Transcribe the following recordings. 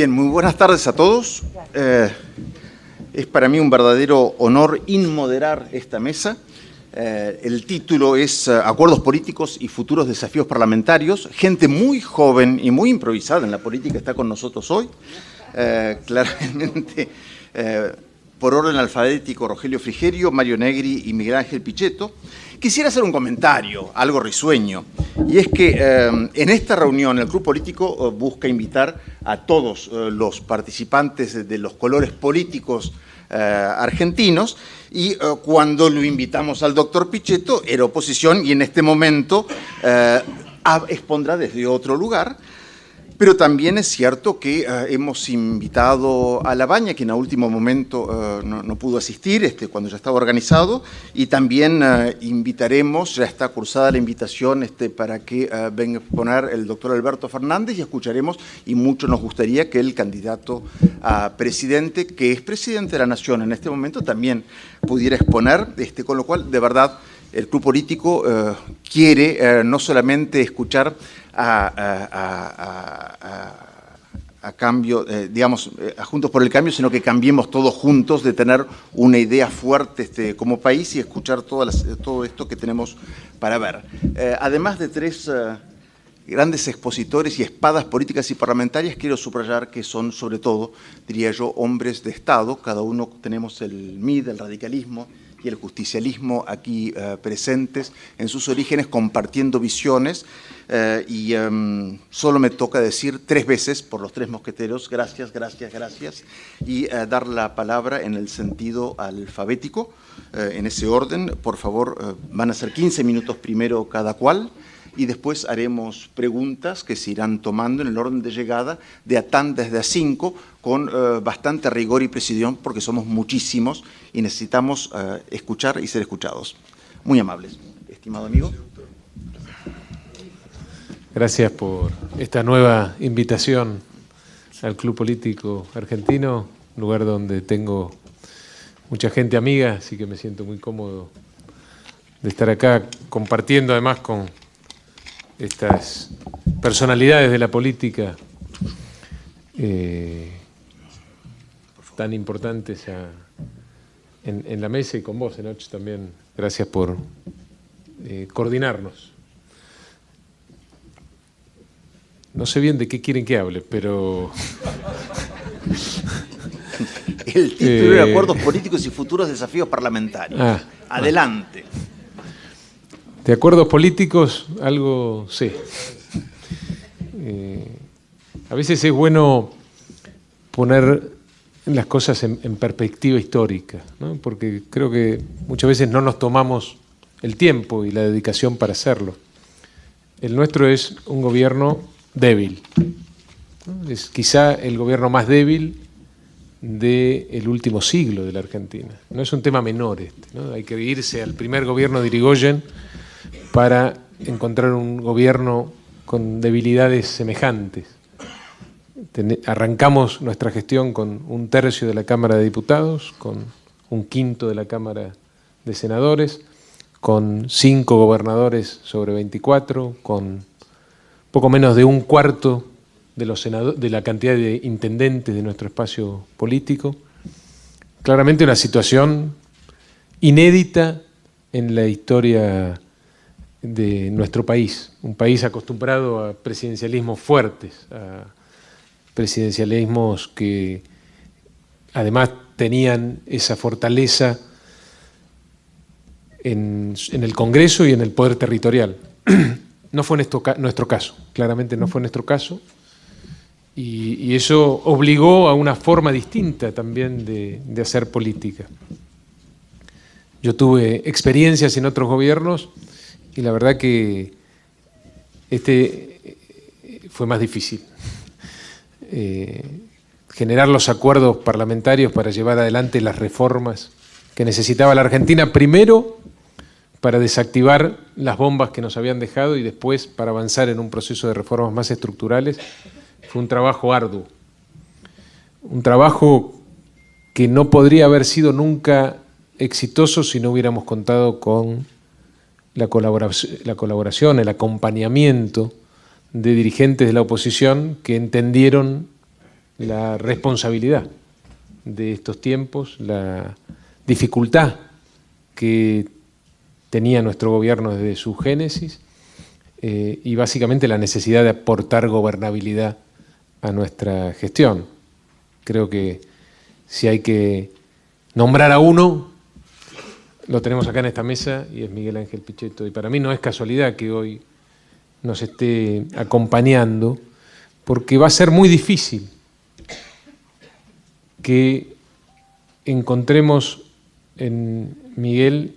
Bien, muy buenas tardes a todos. Es para mí un verdadero honor inmoderar esta mesa. El título es Acuerdos políticos y futuros desafíos parlamentarios. Gente muy joven y muy improvisada en la política está con nosotros hoy. Claramente, por orden alfabético, Rogelio Frigerio, Mario Negri y Miguel Ángel Pichetto. Quisiera hacer un comentario, algo risueño, y es que en esta reunión el Club Político busca invitar a todos los participantes de los colores políticos argentinos, y cuando lo invitamos al doctor Pichetto era oposición y en este momento expondrá desde otro lugar. Pero también es cierto que hemos invitado a Labaña, quien a último momento no pudo asistir cuando ya estaba organizado, y también invitaremos, ya está cursada la invitación para que venga a exponer el doctor Alberto Fernández, y escucharemos, y mucho nos gustaría que el candidato a presidente, que es presidente de la Nación en este momento, también pudiera exponer, con lo cual, de verdad, el Club Político quiere no solamente escuchar a cambio, digamos, a Juntos por el Cambio, sino que cambiemos todos juntos, de tener una idea fuerte como país y escuchar todo esto que tenemos para ver. Además de tres grandes expositores y espadas políticas y parlamentarias, quiero subrayar que son, sobre todo, diría yo, hombres de Estado. Cada uno tenemos el MID, el radicalismo y el justicialismo aquí presentes en sus orígenes, compartiendo visiones, y solo me toca decir 3 veces por los 3 mosqueteros, gracias, gracias, gracias, y dar la palabra en el sentido alfabético, en ese orden. Por favor, van a ser 15 minutos primero cada cual, y después haremos preguntas que se irán tomando en el orden de llegada, de a tandas de a 5, con bastante rigor y precisión, porque somos muchísimos y necesitamos escuchar y ser escuchados. Muy amables. Estimado amigo. Gracias por esta nueva invitación al Club Político Argentino, lugar donde tengo mucha gente amiga, así que me siento muy cómodo de estar acá compartiendo además con estas personalidades de la política tan importantes en la mesa, y con vos, Enoch, también. Gracias por coordinarnos. No sé bien de qué quieren que hable, pero... El título era Acuerdos políticos y futuros desafíos parlamentarios. Adelante. De acuerdos políticos, algo sé. A veces es bueno poner las cosas en perspectiva histórica, ¿no? Porque creo que muchas veces no nos tomamos el tiempo y la dedicación para hacerlo. El nuestro es un gobierno débil, ¿no? Es quizá el gobierno más débil del último siglo de la Argentina. No es un tema menor ¿no? Hay que irse al primer gobierno de Irigoyen para encontrar un gobierno con debilidades semejantes. Arrancamos nuestra gestión con 1/3 de la Cámara de Diputados, con 1/5 de la Cámara de Senadores, con 5 gobernadores sobre 24, con poco menos de 1/4 de la cantidad de intendentes de nuestro espacio político. Claramente una situación inédita en la historia de nuestro país, un país acostumbrado a presidencialismos fuertes, a presidencialismos que además tenían esa fortaleza en el Congreso y en el poder territorial. No fue nuestro caso, claramente no fue nuestro caso, y eso obligó a una forma distinta también de hacer política. Yo tuve experiencias en otros gobiernos y la verdad que fue más difícil. Generar los acuerdos parlamentarios para llevar adelante las reformas que necesitaba la Argentina, primero para desactivar las bombas que nos habían dejado y después para avanzar en un proceso de reformas más estructurales, fue un trabajo arduo. Un trabajo que no podría haber sido nunca exitoso si no hubiéramos contado con la colaboración, el acompañamiento de dirigentes de la oposición que entendieron la responsabilidad de estos tiempos, la dificultad que tenía nuestro gobierno desde su génesis y básicamente la necesidad de aportar gobernabilidad a nuestra gestión. Creo que si hay que nombrar a uno, lo tenemos acá en esta mesa y es Miguel Ángel Pichetto. Y para mí no es casualidad que hoy nos esté acompañando, porque va a ser muy difícil que encontremos en Miguel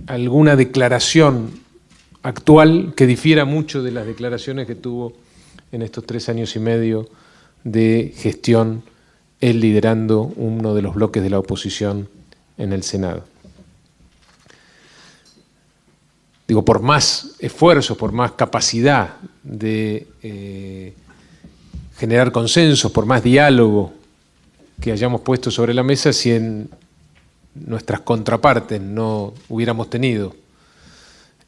alguna declaración actual que difiera mucho de las declaraciones que tuvo en estos 3 años y medio de gestión, él liderando uno de los bloques de la oposición en el Senado. Digo, por más esfuerzo, por más capacidad de generar consensos, por más diálogo que hayamos puesto sobre la mesa, si en nuestras contrapartes no hubiéramos tenido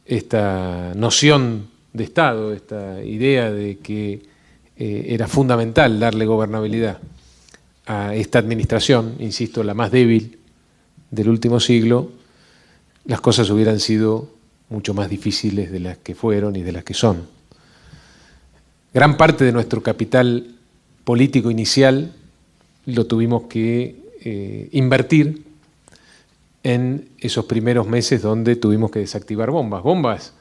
esta noción de Estado, esta idea de que era fundamental darle gobernabilidad a esta administración, insisto, la más débil del último siglo, las cosas hubieran sido mucho más difíciles de las que fueron y de las que son. Gran parte de nuestro capital político inicial lo tuvimos que invertir en esos primeros meses donde tuvimos que desactivar bombas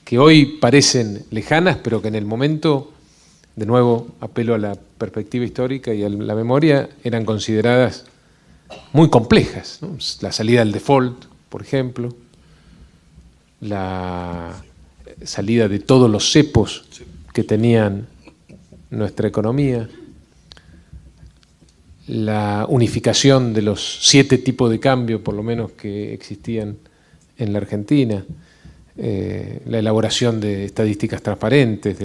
que hoy parecen lejanas, pero que en el momento, de nuevo apelo a la perspectiva histórica y a la memoria, eran consideradas muy complejas, ¿no? La salida del default, por ejemplo, la salida de todos los cepos que tenían nuestra economía, la unificación de los 7 tipos de cambio, por lo menos, que existían en la Argentina, la elaboración de estadísticas transparentes,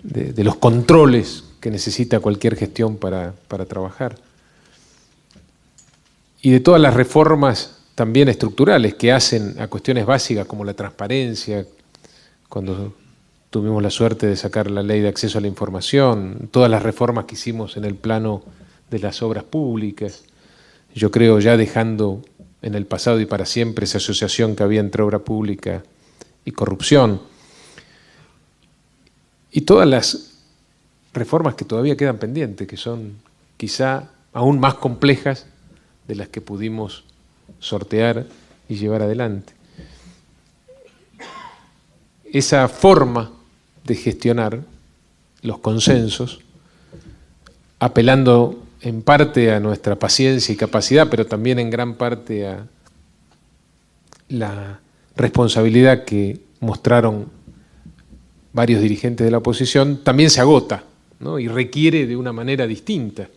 de los controles que necesita cualquier gestión para trabajar, y de todas las reformas también estructurales que hacen a cuestiones básicas como la transparencia, cuando tuvimos la suerte de sacar la ley de acceso a la información, todas las reformas que hicimos en el plano de las obras públicas, yo creo ya dejando en el pasado y para siempre esa asociación que había entre obra pública y corrupción, y todas las reformas que todavía quedan pendientes, que son quizá aún más complejas de las que pudimos sortear y llevar adelante. Esa forma de gestionar los consensos, apelando en parte a nuestra paciencia y capacidad, pero también en gran parte a la responsabilidad que mostraron varios dirigentes de la oposición, también se agota, ¿no? Y requiere de una manera distinta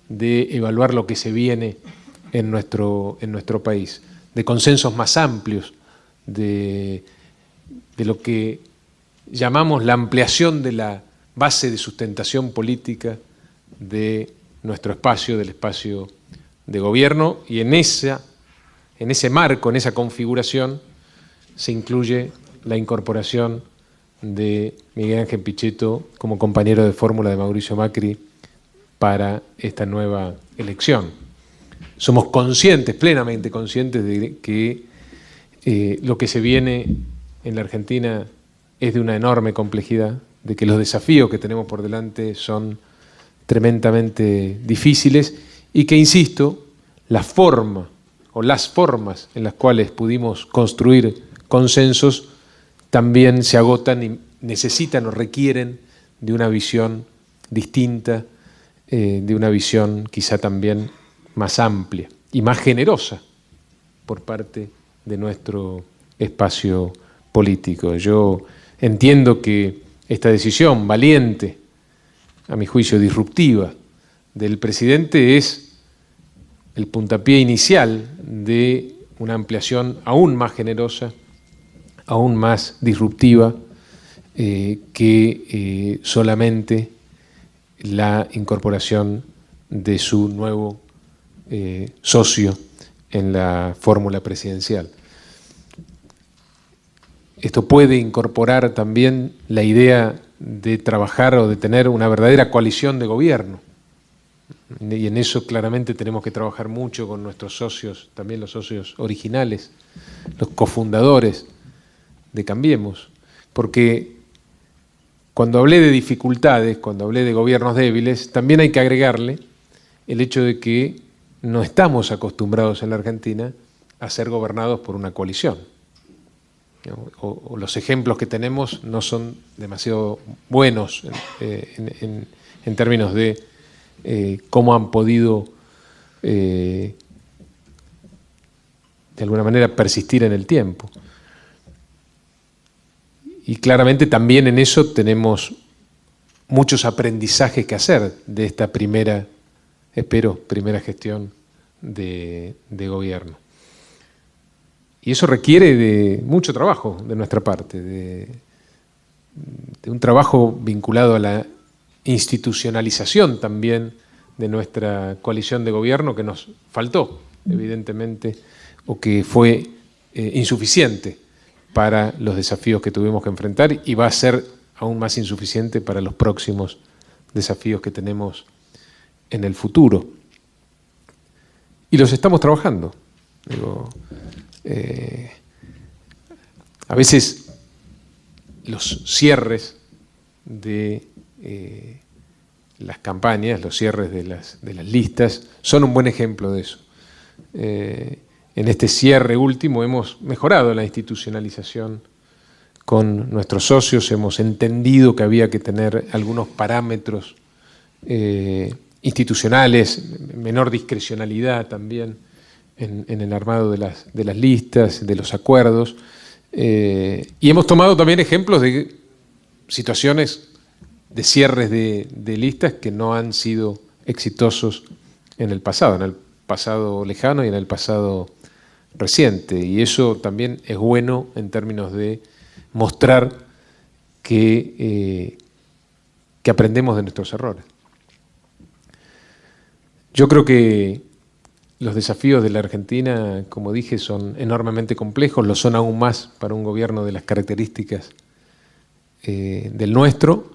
de evaluar lo que se viene en nuestro país, de consensos más amplios, de lo que llamamos la ampliación de la base de sustentación política de nuestro espacio, del espacio de gobierno, y en ese marco, en esa configuración, se incluye la incorporación de Miguel Ángel Pichetto como compañero de fórmula de Mauricio Macri para esta nueva elección. Somos conscientes, plenamente conscientes, de que lo que se viene en la Argentina es de una enorme complejidad, de que los desafíos que tenemos por delante son tremendamente difíciles y que, insisto, la forma o las formas en las cuales pudimos construir consensos también se agotan y necesitan o requieren de una visión distinta, de una visión quizá también más amplia y más generosa por parte de nuestro espacio político. Yo entiendo que esta decisión valiente, a mi juicio disruptiva, del presidente es el puntapié inicial de una ampliación aún más generosa, aún más disruptiva, que solamente la incorporación de su nuevo socio en la fórmula presidencial. esto puede incorporar también la idea de trabajar o de tener una verdadera coalición de gobierno. Y en eso claramente tenemos que trabajar mucho con nuestros socios, también los socios originales, los cofundadores de Cambiemos. Porque cuando hablé de dificultades, cuando hablé de gobiernos débiles, también hay que agregarle el hecho de que no estamos acostumbrados en la Argentina a ser gobernados por una coalición. O los ejemplos que tenemos no son demasiado buenos en términos de cómo han podido de alguna manera persistir en el tiempo. Y claramente también en eso tenemos muchos aprendizajes que hacer de esta primera, espero, primera gestión de gobierno. Y eso requiere de mucho trabajo de nuestra parte, de un trabajo vinculado a la institucionalización también de nuestra coalición de gobierno que nos faltó, evidentemente, o que fue insuficiente para los desafíos que tuvimos que enfrentar y va a ser aún más insuficiente para los próximos desafíos que tenemos en el futuro. Y los estamos trabajando. Digo, a veces los cierres de las campañas, los cierres de las listas, son un buen ejemplo de eso. En este cierre último hemos mejorado la institucionalización con nuestros socios, hemos entendido que había que tener algunos parámetros institucionales, menor discrecionalidad también en el armado de las listas, de los acuerdos, y hemos tomado también ejemplos de situaciones de cierres de listas que no han sido exitosos en el pasado lejano y en el pasado reciente, y eso también es bueno en términos de mostrar que aprendemos de nuestros errores. Yo creo que los desafíos de la Argentina, como dije, son enormemente complejos, lo son aún más para un gobierno de las características del nuestro,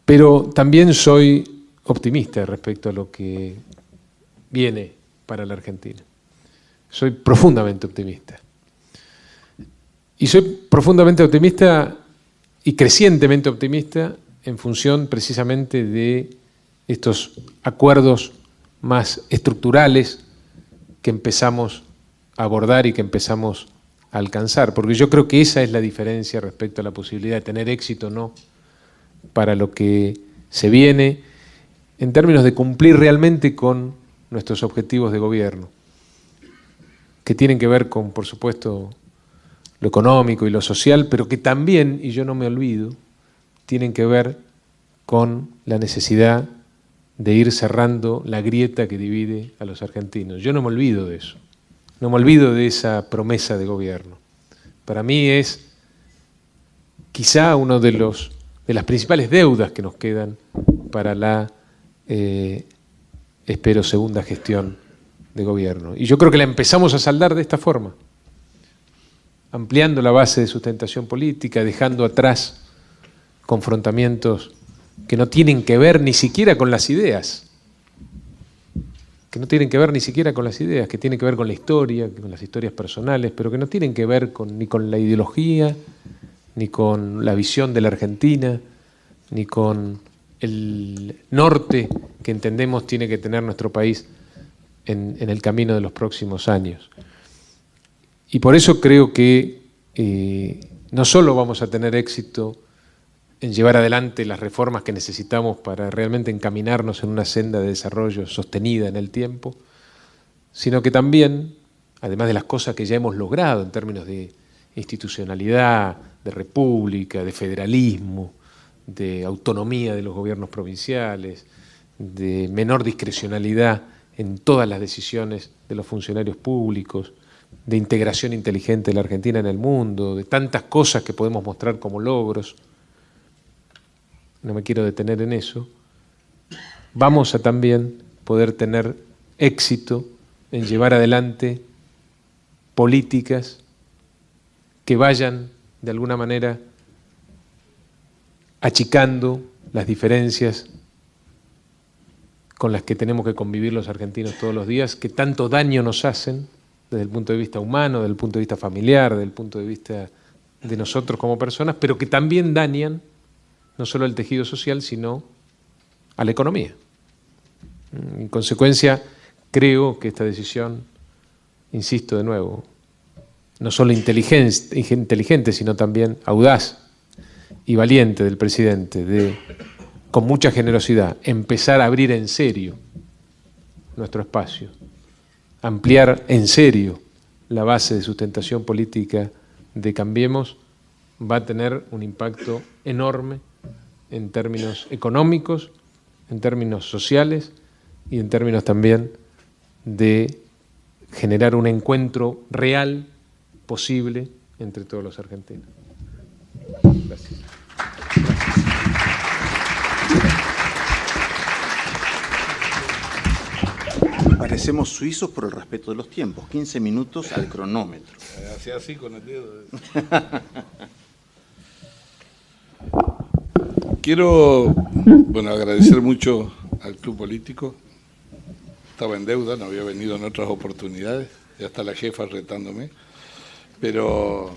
pero también soy optimista respecto a lo que viene para la Argentina. Soy profundamente optimista. Y soy profundamente optimista y crecientemente optimista en función precisamente de estos acuerdos más estructurales que empezamos a abordar y que empezamos a alcanzar, porque yo creo que esa es la diferencia respecto a la posibilidad de tener éxito o no para lo que se viene en términos de cumplir realmente con nuestros objetivos de gobierno, que tienen que ver con, por supuesto, lo económico y lo social, pero que también, y yo no me olvido, tienen que ver con la necesidad de ir cerrando la grieta que divide a los argentinos. Yo no me olvido de eso, no me olvido de esa promesa de gobierno. Para mí es quizá uno de las principales deudas que nos quedan para la, espero, segunda gestión de gobierno. Y yo creo que la empezamos a saldar de esta forma, ampliando la base de sustentación política, dejando atrás confrontamientos que no tienen que ver ni siquiera con las ideas, que tienen que ver con la historia, con las historias personales, pero que no tienen que ver ni con la ideología, ni con la visión de la Argentina, ni con el norte que entendemos tiene que tener nuestro país en el camino de los próximos años. Y por eso creo que no solo vamos a tener éxito en llevar adelante las reformas que necesitamos para realmente encaminarnos en una senda de desarrollo sostenida en el tiempo, sino que también, además de las cosas que ya hemos logrado en términos de institucionalidad, de república, de federalismo, de autonomía de los gobiernos provinciales, de menor discrecionalidad en todas las decisiones de los funcionarios públicos, de integración inteligente de la Argentina en el mundo, de tantas cosas que podemos mostrar como logros, no me quiero detener en eso, vamos a también poder tener éxito en llevar adelante políticas que vayan, de alguna manera, achicando las diferencias con las que tenemos que convivir los argentinos todos los días, que tanto daño nos hacen desde el punto de vista humano, desde el punto de vista familiar, desde el punto de vista de nosotros como personas, pero que también dañan no solo el tejido social, sino a la economía. En consecuencia, creo que esta decisión, insisto de nuevo, no solo inteligente, sino también audaz y valiente del presidente, de, con mucha generosidad, empezar a abrir en serio nuestro espacio, ampliar en serio la base de sustentación política de Cambiemos, va a tener un impacto enorme en términos económicos, en términos sociales y en términos también de generar un encuentro real, posible, entre todos los argentinos. Gracias. Parecemos suizos por el respeto de los tiempos. 15 minutos al cronómetro. Hacía así con el dedo. Quiero, agradecer mucho al Club Político. Estaba en deuda, no había venido en otras oportunidades. Ya está la jefa retándome. Pero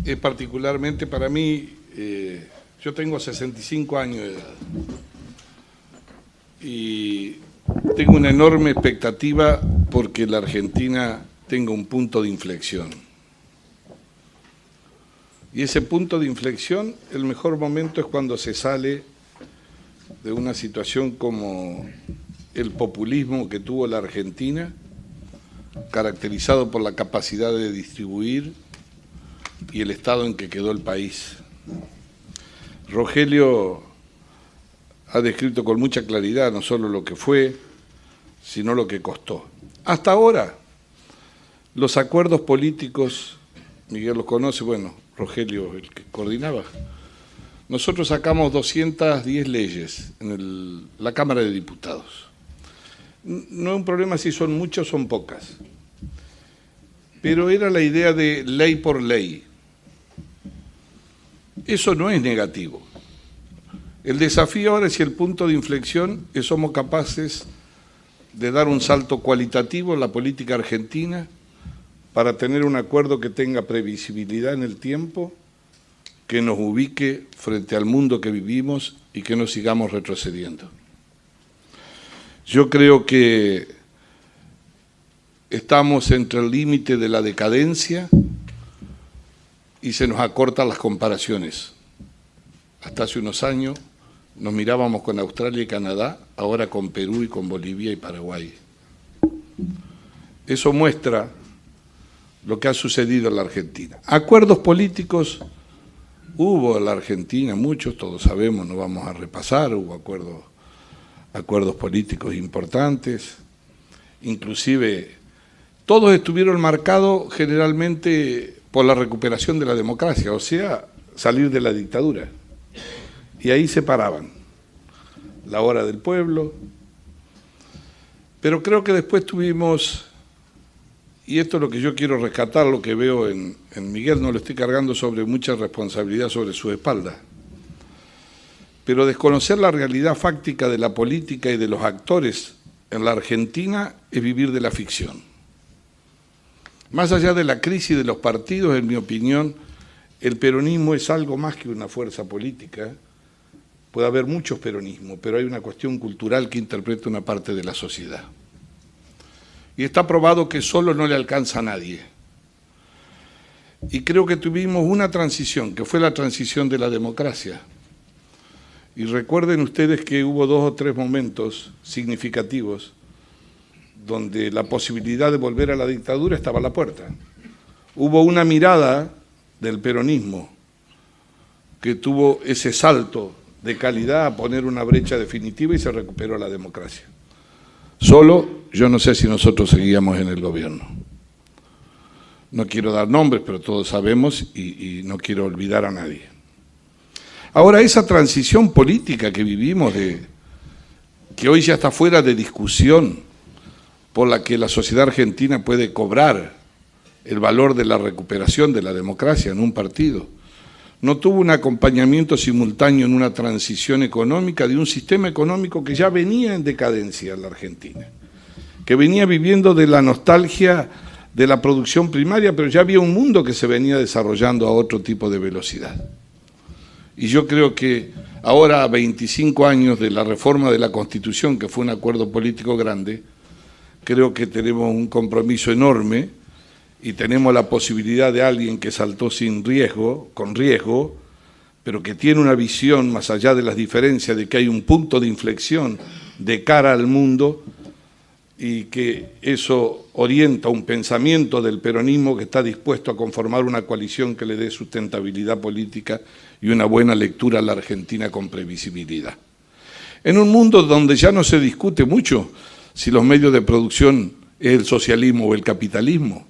es particularmente para mí, yo tengo 65 años de edad. Y tengo una enorme expectativa porque la Argentina tenga un punto de inflexión. Y ese punto de inflexión, el mejor momento es cuando se sale de una situación como el populismo que tuvo la Argentina, caracterizado por la capacidad de distribuir y el estado en que quedó el país. Rogelio ha descrito con mucha claridad no solo lo que fue, sino lo que costó. Hasta ahora, los acuerdos políticos, Miguel los conoce, Rogelio, el que coordinaba, nosotros sacamos 210 leyes en la Cámara de Diputados. No es un problema si son muchas o son pocas, pero era la idea de ley por ley. Eso no es negativo. El desafío ahora es si el punto de inflexión es somos capaces de dar un salto cualitativo en la política argentina para tener un acuerdo que tenga previsibilidad en el tiempo, que nos ubique frente al mundo que vivimos y que no sigamos retrocediendo. Yo creo que estamos entre el límite de la decadencia y se nos acortan las comparaciones. Hasta hace unos años nos mirábamos con Australia y Canadá, ahora con Perú y con Bolivia y Paraguay. Eso muestra lo que ha sucedido en la Argentina. Acuerdos políticos hubo en la Argentina, muchos, todos sabemos, no vamos a repasar, hubo acuerdos políticos importantes, inclusive todos estuvieron marcados generalmente por la recuperación de la democracia, o sea, salir de la dictadura. Y ahí se paraban, la hora del pueblo. Pero creo que después tuvimos, y esto es lo que yo quiero rescatar, lo que veo en Miguel, no lo estoy cargando sobre mucha responsabilidad sobre su espalda, pero desconocer la realidad fáctica de la política y de los actores en la Argentina es vivir de la ficción. Más allá de la crisis de los partidos, en mi opinión, el peronismo es algo más que una fuerza política. Puede haber muchos peronismos, pero hay una cuestión cultural que interpreta una parte de la sociedad. Y está probado que solo no le alcanza a nadie. Y creo que tuvimos una transición, que fue la transición de la democracia. Y recuerden ustedes que hubo 2 o 3 momentos significativos donde la posibilidad de volver a la dictadura estaba a la puerta. Hubo una mirada del peronismo que tuvo ese salto de calidad a poner una brecha definitiva y se recuperó la democracia. Solo, yo no sé si nosotros seguíamos en el gobierno. No quiero dar nombres, pero todos sabemos y no quiero olvidar a nadie. Ahora, esa transición política que vivimos, que hoy ya está fuera de discusión, por la que la sociedad argentina puede cobrar el valor de la recuperación de la democracia en un partido. No tuvo un acompañamiento simultáneo en una transición económica de un sistema económico que ya venía en decadencia en la Argentina, que venía viviendo de la nostalgia de la producción primaria, pero ya había un mundo que se venía desarrollando a otro tipo de velocidad. Y yo creo que ahora, a 25 años de la reforma de la Constitución, que fue un acuerdo político grande, creo que tenemos un compromiso enorme y tenemos la posibilidad de alguien que saltó sin riesgo, con riesgo, pero que tiene una visión más allá de las diferencias, de que hay un punto de inflexión de cara al mundo y que eso orienta un pensamiento del peronismo que está dispuesto a conformar una coalición que le dé sustentabilidad política y una buena lectura a la Argentina con previsibilidad. En un mundo donde ya no se discute mucho si los medios de producción es el socialismo o el capitalismo,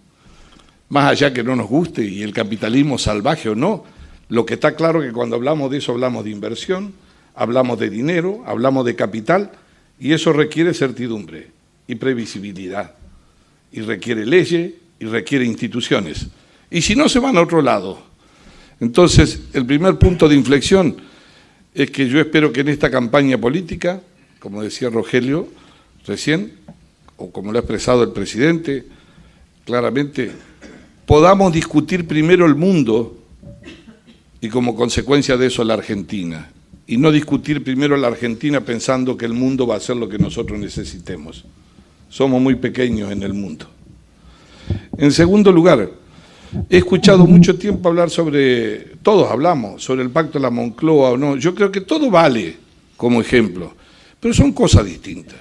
más allá que no nos guste y el capitalismo salvaje o no, lo que está claro es que cuando hablamos de eso hablamos de inversión, hablamos de dinero, hablamos de capital, y eso requiere certidumbre y previsibilidad, y requiere leyes y requiere instituciones. Y si no, se van a otro lado. Entonces, el primer punto de inflexión es que yo espero que en esta campaña política, como decía Rogelio recién, o como lo ha expresado el presidente, claramente, podamos discutir primero el mundo y como consecuencia de eso la Argentina, y no discutir primero la Argentina pensando que el mundo va a hacer lo que nosotros necesitemos. Somos muy pequeños en el mundo. En segundo lugar, he escuchado mucho tiempo hablar sobre, todos hablamos, sobre el pacto de la Moncloa o no. Yo creo que todo vale como ejemplo, pero son cosas distintas.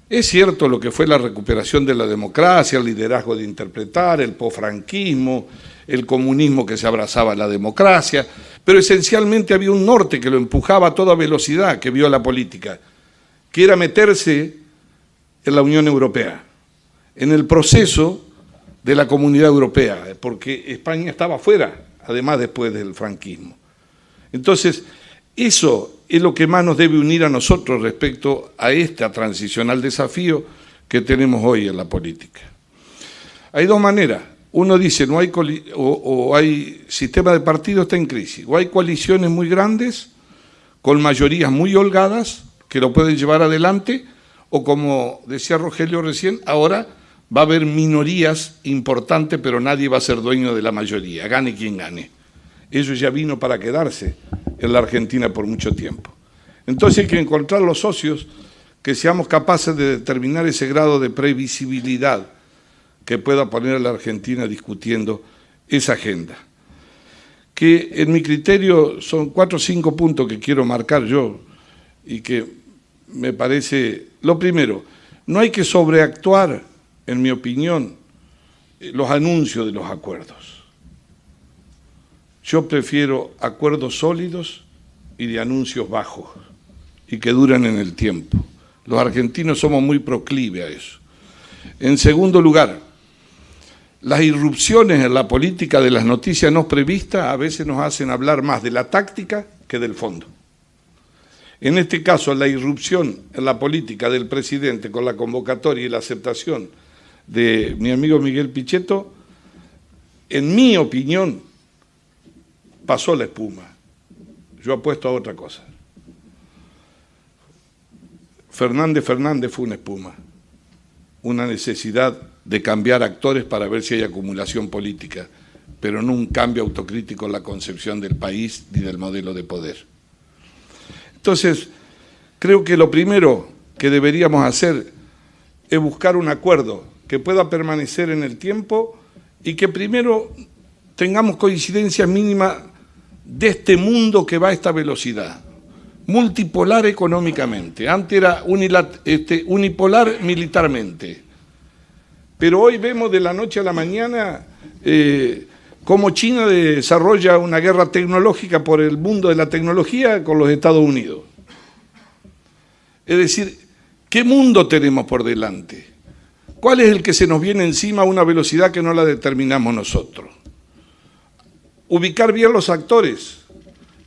Es cierto lo que fue la recuperación de la democracia, el liderazgo de interpretar, el posfranquismo, el comunismo que se abrazaba a la democracia, pero esencialmente había un norte que lo empujaba a toda velocidad, que vio la política, que era meterse en la Unión Europea, en el proceso de la Comunidad Europea, porque España estaba fuera, además después del franquismo. Entonces, eso es lo que más nos debe unir a nosotros respecto a este transicional desafío que tenemos hoy en la política. Hay dos maneras. Uno dice, no hay hay sistema de partido está en crisis, o hay coaliciones muy grandes, con mayorías muy holgadas, que lo pueden llevar adelante, o como decía Rogelio recién, ahora va a haber minorías importantes, pero nadie va a ser dueño de la mayoría, gane quien gane. Eso ya vino para quedarse en la Argentina por mucho tiempo. Entonces hay que encontrar los socios que seamos capaces de determinar ese grado de previsibilidad que pueda poner a la Argentina discutiendo esa agenda. Que en mi criterio son 4 o 5 puntos que quiero marcar yo y que me parece, lo primero, no hay que sobreactuar, en mi opinión, los anuncios de los acuerdos. Yo prefiero acuerdos sólidos y de anuncios bajos y que duran en el tiempo. Los argentinos somos muy proclives a eso. En segundo lugar, las irrupciones en la política de las noticias no previstas a veces nos hacen hablar más de la táctica que del fondo. En este caso, la irrupción en la política del presidente con la convocatoria y la aceptación de mi amigo Miguel Pichetto, en mi opinión, pasó la espuma. Yo apuesto a otra cosa. Fernández fue una espuma, una necesidad de cambiar actores para ver si hay acumulación política, pero no un cambio autocrítico en la concepción del país ni del modelo de poder. Entonces, creo que lo primero que deberíamos hacer es buscar un acuerdo que pueda permanecer en el tiempo y que primero tengamos coincidencia mínima de este mundo que va a esta velocidad, multipolar económicamente. Antes era unipolar militarmente, pero hoy vemos de la noche a la mañana cómo China desarrolla una guerra tecnológica por el mundo de la tecnología con los Estados Unidos. Es decir, ¿qué mundo tenemos por delante? ¿Cuál es el que se nos viene encima a una velocidad que no la determinamos nosotros? Ubicar bien los actores,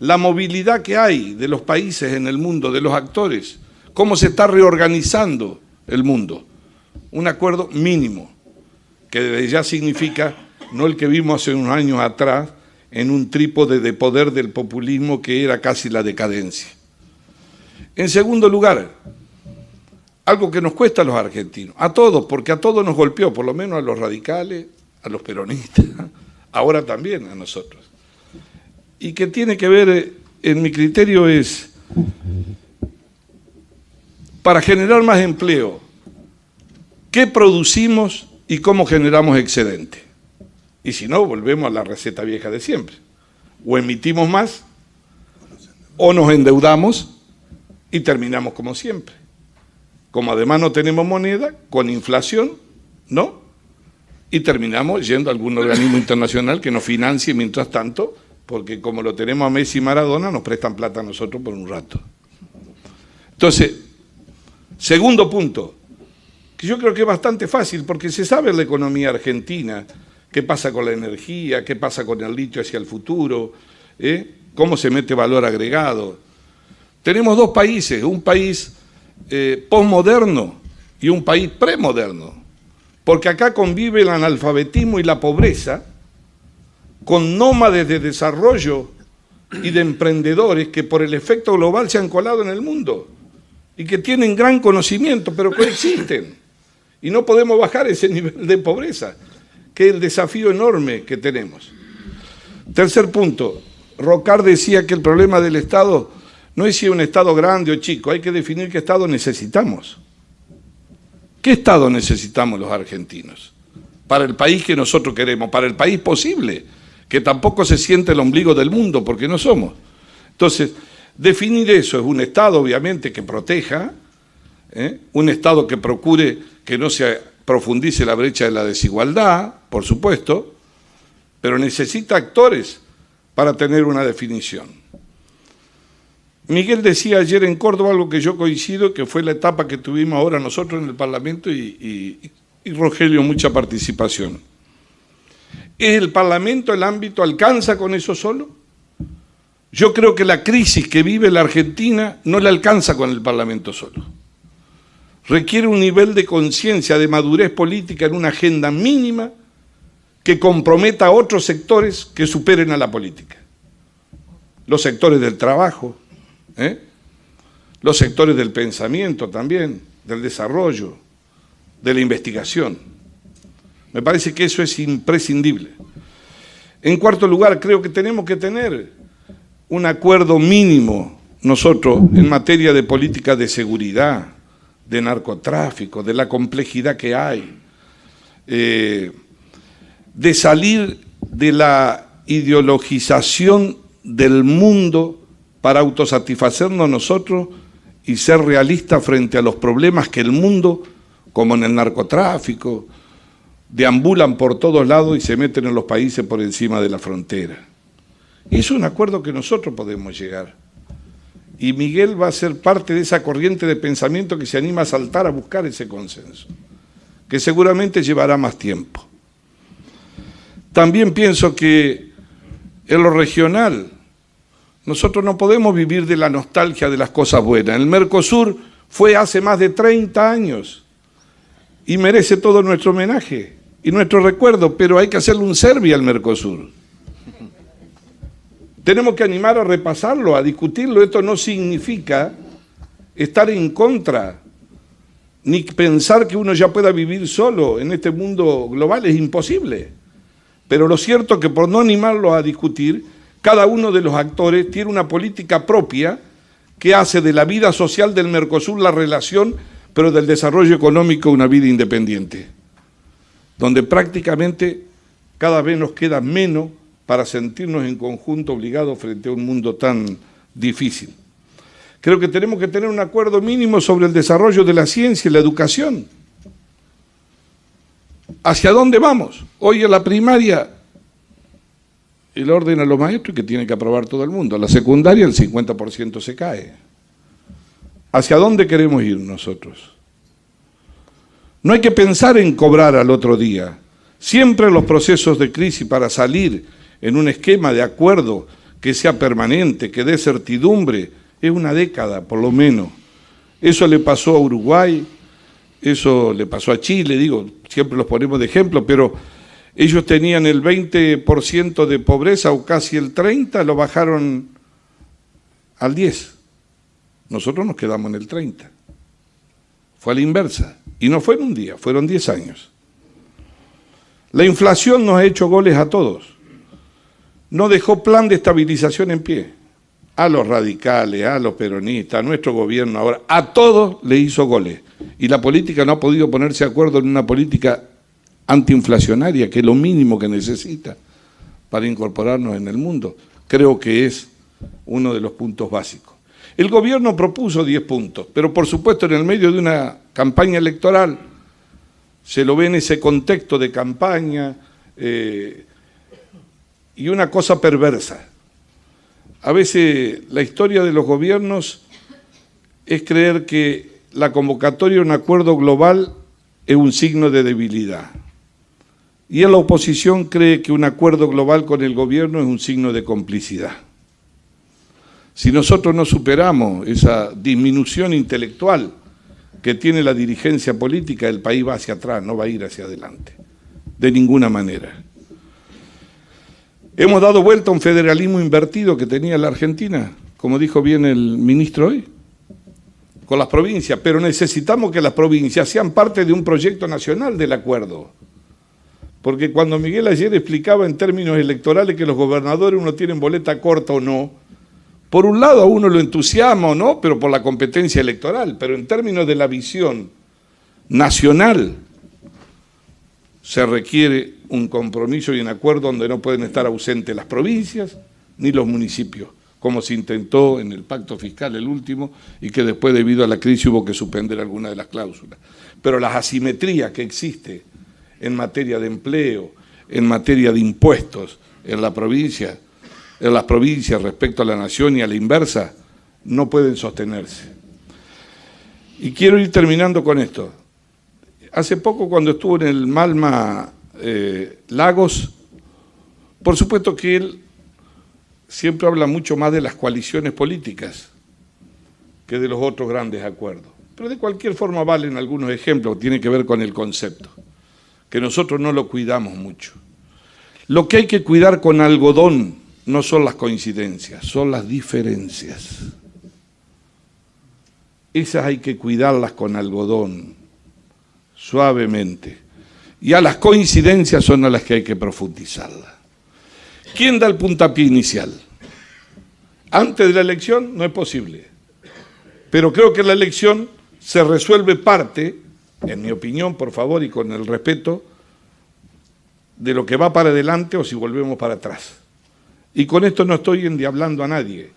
la movilidad que hay de los países en el mundo, de los actores, cómo se está reorganizando el mundo. Un acuerdo mínimo que desde ya significa no el que vimos hace unos años atrás en un trípode de poder del populismo que era casi la decadencia. En segundo lugar, algo que nos cuesta a los argentinos, a todos, porque a todos nos golpeó, por lo menos a los radicales, a los peronistas, ahora también a nosotros. Y que tiene que ver, en mi criterio, es para generar más empleo, ¿qué producimos y cómo generamos excedente? Y si no, volvemos a la receta vieja de siempre. O emitimos más, o nos endeudamos y terminamos como siempre. Como además no tenemos moneda, con inflación, ¿no? Y terminamos yendo a algún organismo internacional que nos financie mientras tanto, porque como lo tenemos a Messi y Maradona, nos prestan plata a nosotros por un rato. Entonces, segundo punto, que yo creo que es bastante fácil, porque se sabe en la economía argentina qué pasa con la energía, qué pasa con el litio hacia el futuro, cómo se mete valor agregado. Tenemos dos países, un país posmoderno y un país premoderno, porque acá convive el analfabetismo y la pobreza con nómades de desarrollo y de emprendedores que por el efecto global se han colado en el mundo y que tienen gran conocimiento, pero coexisten. Y no podemos bajar ese nivel de pobreza, que es el desafío enorme que tenemos. Tercer punto, Rocard decía que el problema del Estado no es si es un Estado grande o chico, hay que definir qué Estado necesitamos. ¿Qué Estado necesitamos los argentinos? Para el país que nosotros queremos, para el país posible, que tampoco se siente el ombligo del mundo, porque no somos. Entonces, definir eso es un Estado, obviamente, que proteja, un Estado que procure que no se profundice la brecha de la desigualdad, por supuesto, pero necesita actores para tener una definición. Miguel decía ayer en Córdoba algo que yo coincido, que fue la etapa que tuvimos ahora nosotros en el Parlamento y Rogelio, mucha participación. ¿Es el Parlamento el ámbito? ¿Alcanza con eso solo? Yo creo que la crisis que vive la Argentina no la alcanza con el Parlamento solo. Requiere un nivel de conciencia, de madurez política en una agenda mínima que comprometa a otros sectores que superen a la política. Los sectores del trabajo, los sectores del pensamiento también, del desarrollo, de la investigación. Me parece que eso es imprescindible. En cuarto lugar, creo que tenemos que tener un acuerdo mínimo nosotros en materia de política de seguridad, de narcotráfico, de la complejidad que hay, de salir de la ideologización del mundo para autosatisfacernos nosotros y ser realistas frente a los problemas que el mundo, como en el narcotráfico, deambulan por todos lados y se meten en los países por encima de la frontera. Y es un acuerdo que nosotros podemos llegar. Y Miguel va a ser parte de esa corriente de pensamiento que se anima a saltar a buscar ese consenso, que seguramente llevará más tiempo. También pienso que en lo regional nosotros no podemos vivir de la nostalgia de las cosas buenas. El Mercosur fue hace más de 30 años y merece todo nuestro homenaje y nuestro recuerdo, pero hay que hacerle un Serbia al Mercosur. Tenemos que animar a repasarlo, a discutirlo. Esto no significa estar en contra, ni pensar que uno ya pueda vivir solo en este mundo global, es imposible. Pero lo cierto es que por no animarlo a discutir, cada uno de los actores tiene una política propia que hace de la vida social del Mercosur la relación, pero del desarrollo económico una vida independiente, donde prácticamente cada vez nos queda menos para sentirnos en conjunto obligados frente a un mundo tan difícil. Creo que tenemos que tener un acuerdo mínimo sobre el desarrollo de la ciencia y la educación. ¿Hacia dónde vamos? Hoy en la primaria el orden a los maestros que tiene que aprobar todo el mundo. A la secundaria el 50% se cae. ¿Hacia dónde queremos ir nosotros? No hay que pensar en cobrar al otro día. Siempre en los procesos de crisis, para salir en un esquema de acuerdo que sea permanente, que dé certidumbre, es una década por lo menos. Eso le pasó a Uruguay, Eso le pasó a Chile, digo, siempre los ponemos de ejemplo, pero ellos tenían el 20% de pobreza o casi el 30%, lo bajaron al 10%. Nosotros nos quedamos en el 30%. Fue a la inversa. Y no fue en un día, fueron 10 años. La inflación nos ha hecho goles a todos. No dejó plan de estabilización en pie. A los radicales, a los peronistas, a nuestro gobierno ahora, a todos le hizo goles. Y la política no ha podido ponerse de acuerdo en una política antiinflacionaria, que es lo mínimo que necesita para incorporarnos en el mundo. Creo que es uno de los puntos básicos. El gobierno propuso 10 puntos, pero por supuesto en el medio de una campaña electoral, se lo ve en ese contexto de campaña y una cosa perversa. A veces la historia de los gobiernos es creer que la convocatoria de un acuerdo global es un signo de debilidad. Y en la oposición cree que un acuerdo global con el gobierno es un signo de complicidad. Si nosotros no superamos esa disminución intelectual que tiene la dirigencia política, el país va hacia atrás, no va a ir hacia adelante, de ninguna manera. Hemos dado vuelta a un federalismo invertido que tenía la Argentina, como dijo bien el ministro hoy, con las provincias, pero necesitamos que las provincias sean parte de un proyecto nacional del acuerdo. Porque cuando Miguel ayer explicaba en términos electorales que los gobernadores uno tienen boleta corta o no, por un lado a uno lo entusiasma o no, pero por la competencia electoral, pero en términos de la visión nacional se requiere un compromiso y un acuerdo donde no pueden estar ausentes las provincias ni los municipios, como se intentó en el pacto fiscal el último y que después debido a la crisis hubo que suspender algunas de las cláusulas. Pero las asimetrías que existen en materia de empleo, en materia de impuestos en las provincias respecto a la nación y a la inversa, no pueden sostenerse. Y quiero ir terminando con esto. Hace poco cuando estuvo en el Malma Lagos, por supuesto que él siempre habla mucho más de las coaliciones políticas que de los otros grandes acuerdos. Pero de cualquier forma valen algunos ejemplos que tienen que ver con el concepto, que nosotros no lo cuidamos mucho. Lo que hay que cuidar con algodón no son las coincidencias, son las diferencias. Esas hay que cuidarlas con algodón, suavemente. Y a las coincidencias son a las que hay que profundizarlas. ¿Quién da el puntapié inicial? Antes de la elección no es posible. Pero creo que la elección se resuelve parte, en mi opinión, por favor, y con el respeto, de lo que va para adelante o si volvemos para atrás. Y con esto no estoy endiablando a nadie.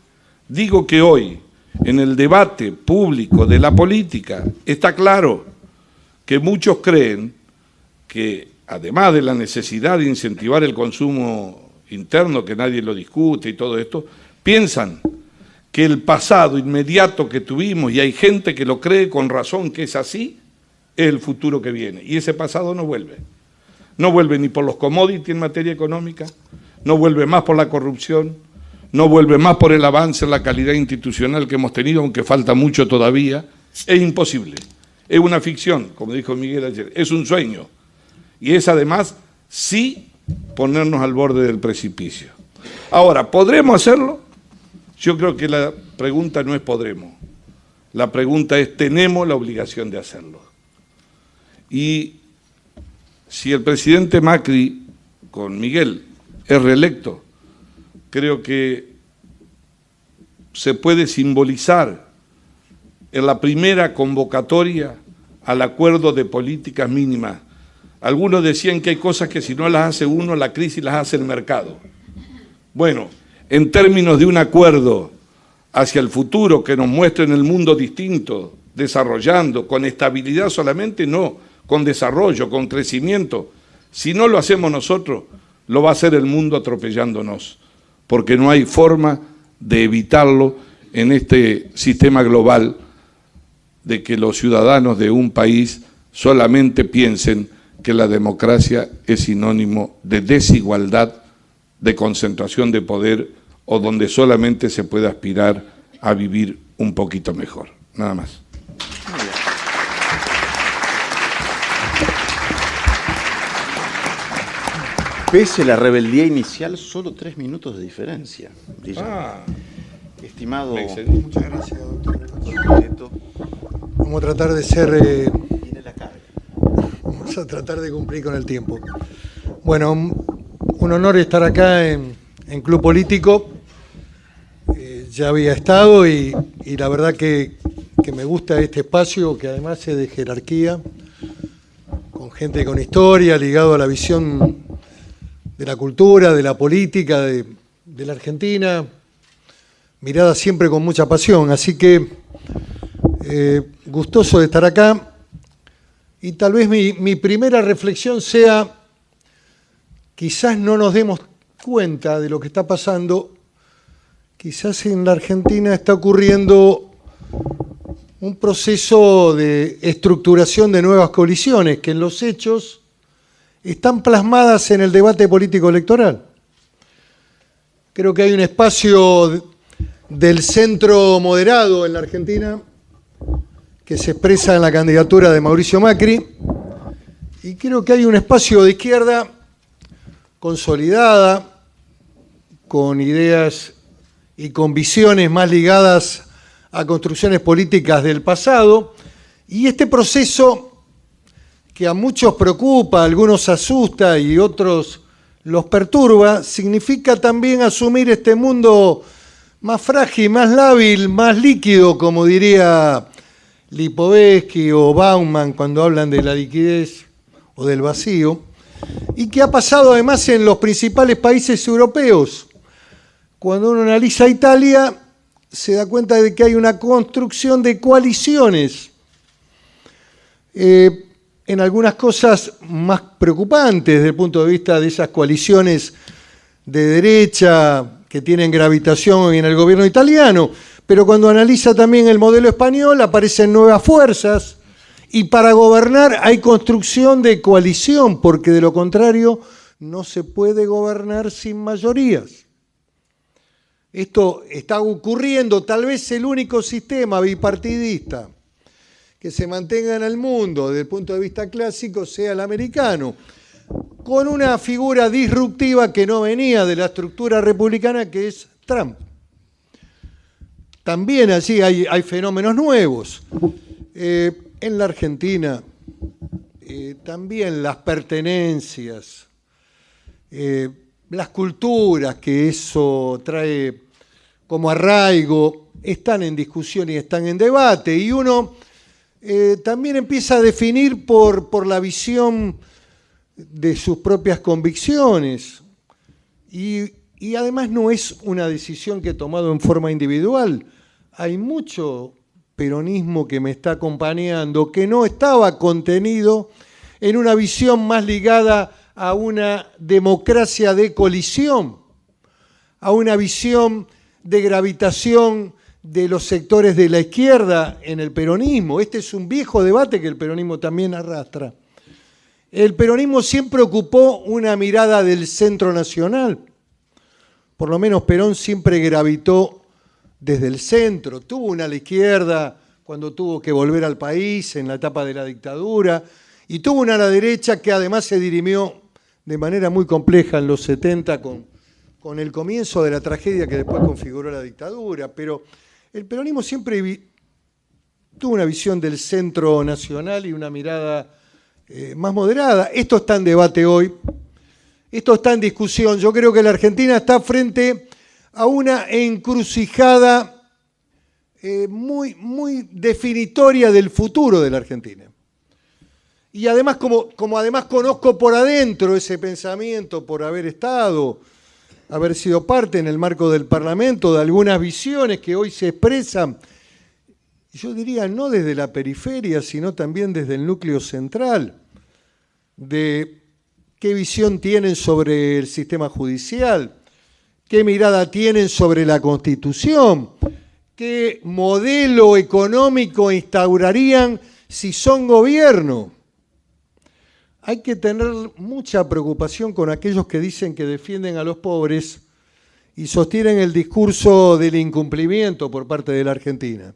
Digo que hoy, en el debate público de la política, está claro que muchos creen que, además de la necesidad de incentivar el consumo interno, que nadie lo discute y todo esto, piensan que el pasado inmediato que tuvimos, y hay gente que lo cree con razón que es así, es el futuro que viene. Y ese pasado no vuelve. No vuelve ni por los commodities en materia económica, no vuelve más por la corrupción, no vuelve más por el avance en la calidad institucional que hemos tenido, aunque falta mucho todavía. Es imposible. Es una ficción, como dijo Miguel ayer, es un sueño. Y es además, sí, ponernos al borde del precipicio. Ahora, ¿podremos hacerlo? Yo creo que la pregunta no es podremos. La pregunta es, ¿tenemos la obligación de hacerlo? Y si el presidente Macri, con Miguel, es reelecto, creo que se puede simbolizar en la primera convocatoria al acuerdo de políticas mínimas. Algunos decían que hay cosas que si no las hace uno, la crisis las hace el mercado. Bueno, en términos de un acuerdo hacia el futuro que nos muestre en el mundo distinto, desarrollando, con estabilidad solamente, no, con desarrollo, con crecimiento. Si no lo hacemos nosotros, lo va a hacer el mundo atropellándonos, porque no hay forma de evitarlo en este sistema global de que los ciudadanos de un país solamente piensen que la democracia es sinónimo de desigualdad, de concentración de poder o donde solamente se puede aspirar a vivir un poquito mejor. Nada más. Pese a la rebeldía inicial, solo 3 minutos de diferencia. Estimado. Muchas gracias, doctor. Vamos a tratar de ser. Tiene la carga. Vamos a tratar de cumplir con el tiempo. Bueno, un honor estar acá en Club Político. Ya había estado y la verdad que me gusta este espacio, que además es de jerarquía, con gente con historia, ligado a la visión de la cultura, de la política, de la Argentina, mirada siempre con mucha pasión. Así que gustoso de estar acá. Y tal vez mi primera reflexión sea, quizás no nos demos cuenta de lo que está pasando. Quizás en la Argentina está ocurriendo un proceso de estructuración de nuevas coaliciones que en los hechos están plasmadas en el debate político electoral. Creo que hay un espacio del centro moderado en la Argentina que se expresa en la candidatura de Mauricio Macri, y creo que hay un espacio de izquierda consolidada, con ideas y con visiones más ligadas a construcciones políticas del pasado, y este proceso que a muchos preocupa, a algunos asusta y otros los perturba, significa también asumir este mundo más frágil, más lábil, más líquido, como diría Lipovetsky o Bauman cuando hablan de la liquidez o del vacío, y que ha pasado además en los principales países europeos. Cuando uno analiza Italia, se da cuenta de que hay una construcción de coaliciones, en algunas cosas más preocupantes desde el punto de vista de esas coaliciones de derecha que tienen gravitación en el gobierno italiano, pero cuando analiza también el modelo español aparecen nuevas fuerzas, y para gobernar hay construcción de coalición, porque de lo contrario no se puede gobernar sin mayorías. Esto está ocurriendo, tal vez el único sistema bipartidista que se mantenga en el mundo desde el punto de vista clásico sea el americano, con una figura disruptiva que no venía de la estructura republicana, que es Trump. También allí hay fenómenos nuevos. En la Argentina, también las pertenencias, las culturas que eso trae como arraigo, están en discusión y están en debate, y uno también empieza a definir por la visión de sus propias convicciones, y además no es una decisión que he tomado en forma individual. Hay mucho peronismo que me está acompañando, que no estaba contenido en una visión más ligada a una democracia de colisión, a una visión de gravitación de los sectores de la izquierda en el peronismo. Este es un viejo debate que el peronismo también arrastra. El peronismo siempre ocupó una mirada del centro nacional. Por lo menos Perón siempre gravitó desde el centro. Tuvo una a la izquierda cuando tuvo que volver al país en la etapa de la dictadura, y tuvo una a la derecha que además se dirimió de manera muy compleja en los 70 con el comienzo de la tragedia que después configuró la dictadura. Pero el peronismo siempre tuvo una visión del centro nacional y una mirada más moderada. Esto está en debate hoy, esto está en discusión. Yo creo que la Argentina está frente a una encrucijada muy definitoria del futuro de la Argentina. Y además, como además conozco por adentro ese pensamiento, por haber sido parte en el marco del Parlamento de algunas visiones que hoy se expresan, yo diría no desde la periferia, sino también desde el núcleo central, de qué visión tienen sobre el sistema judicial, qué mirada tienen sobre la Constitución, qué modelo económico instaurarían si son gobierno. Hay que tener mucha preocupación con aquellos que dicen que defienden a los pobres y sostienen el discurso del incumplimiento por parte de la Argentina.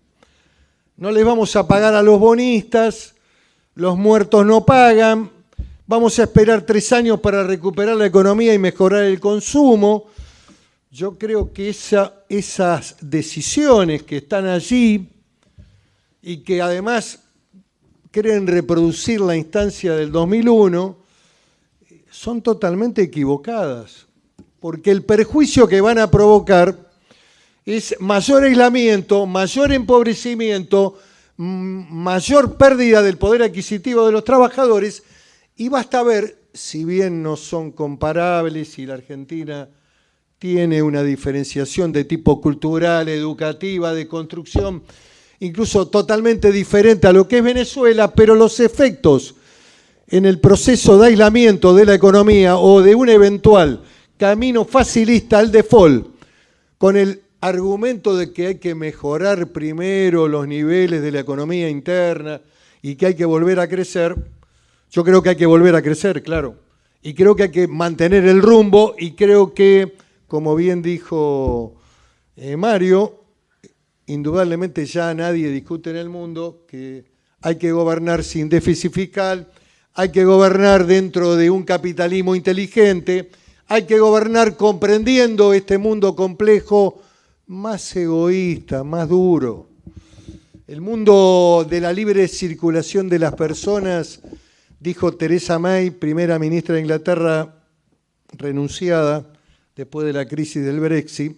No les vamos a pagar a los bonistas, los muertos no pagan, vamos a esperar 3 años para recuperar la economía y mejorar el consumo. Yo creo que esas decisiones que están allí y que además quieren reproducir la instancia del 2001 son totalmente equivocadas, porque el perjuicio que van a provocar es mayor aislamiento, mayor empobrecimiento, mayor pérdida del poder adquisitivo de los trabajadores, y basta ver, si bien no son comparables y la Argentina tiene una diferenciación de tipo cultural, educativa, de construcción, incluso totalmente diferente a lo que es Venezuela, pero los efectos en el proceso de aislamiento de la economía o de un eventual camino facilista al default, con el argumento de que hay que mejorar primero los niveles de la economía interna y que hay que volver a crecer, yo creo que hay que volver a crecer, claro, y creo que hay que mantener el rumbo, y creo que, como bien dijo Mario, indudablemente ya nadie discute en el mundo que hay que gobernar sin déficit fiscal, hay que gobernar dentro de un capitalismo inteligente, hay que gobernar comprendiendo este mundo complejo, más egoísta, más duro. El mundo de la libre circulación de las personas, dijo Theresa May, primera ministra de Inglaterra renunciada después de la crisis del Brexit,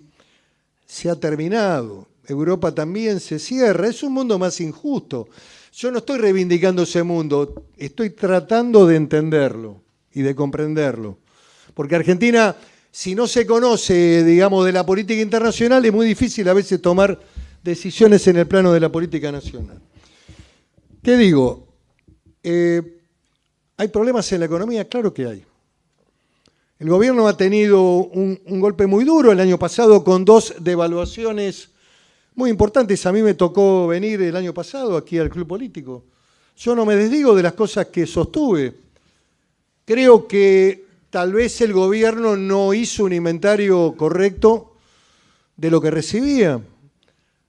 se ha terminado. Europa también se cierra. Es un mundo más injusto. Yo no estoy reivindicando ese mundo, estoy tratando de entenderlo y de comprenderlo. Porque Argentina, si no se conoce, digamos, de la política internacional, es muy difícil a veces tomar decisiones en el plano de la política nacional. ¿Qué digo? ¿Hay problemas en la economía? Claro que hay. El gobierno ha tenido un golpe muy duro el año pasado con 2 devaluaciones muy importantes. A mí me tocó venir el año pasado aquí al Club Político. Yo no me desdigo de las cosas que sostuve. Creo que tal vez el gobierno no hizo un inventario correcto de lo que recibía,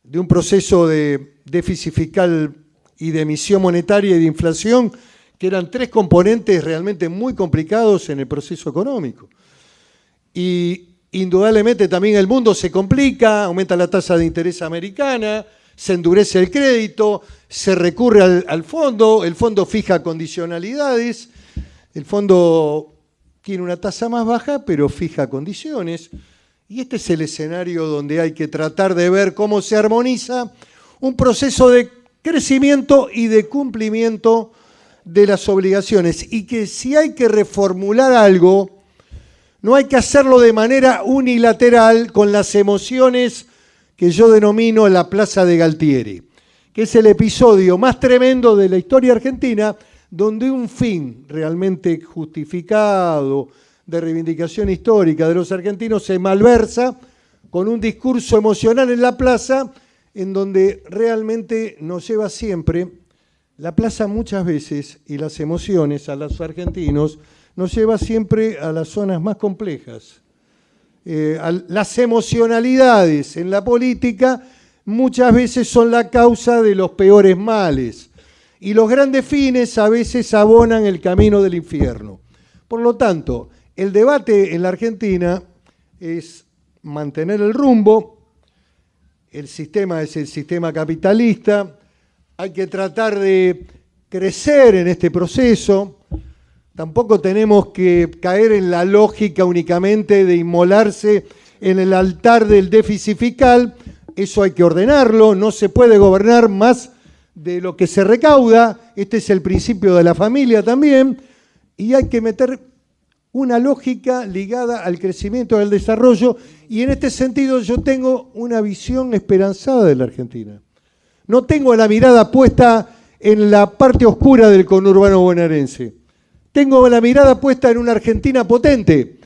de un proceso de déficit fiscal y de emisión monetaria y de inflación, que eran 3 componentes realmente muy complicados en el proceso económico. Y indudablemente también el mundo se complica, aumenta la tasa de interés americana, se endurece el crédito, se recurre al fondo, el fondo fija condicionalidades, el fondo tiene una tasa más baja, pero fija condiciones. Y este es el escenario donde hay que tratar de ver cómo se armoniza un proceso de crecimiento y de cumplimiento de las obligaciones. Y que si hay que reformular algo, no hay que hacerlo de manera unilateral con las emociones que yo denomino la Plaza de Galtieri, que es el episodio más tremendo de la historia argentina, donde un fin realmente justificado de reivindicación histórica de los argentinos se malversa con un discurso emocional en la plaza, en donde realmente nos lleva siempre, la plaza muchas veces, y las emociones a los argentinos, nos lleva siempre a las zonas más complejas. Las emocionalidades en la política muchas veces son la causa de los peores males. Y los grandes fines a veces abonan el camino del infierno. Por lo tanto, el debate en la Argentina es mantener el rumbo, el sistema es el sistema capitalista, hay que tratar de crecer en este proceso, tampoco tenemos que caer en la lógica únicamente de inmolarse en el altar del déficit fiscal, eso hay que ordenarlo, no se puede gobernar más de lo que se recauda, este es el principio de la familia también, y hay que meter una lógica ligada al crecimiento y al desarrollo, y en este sentido yo tengo una visión esperanzada de la Argentina. No tengo la mirada puesta en la parte oscura del conurbano bonaerense, tengo la mirada puesta en una Argentina potente,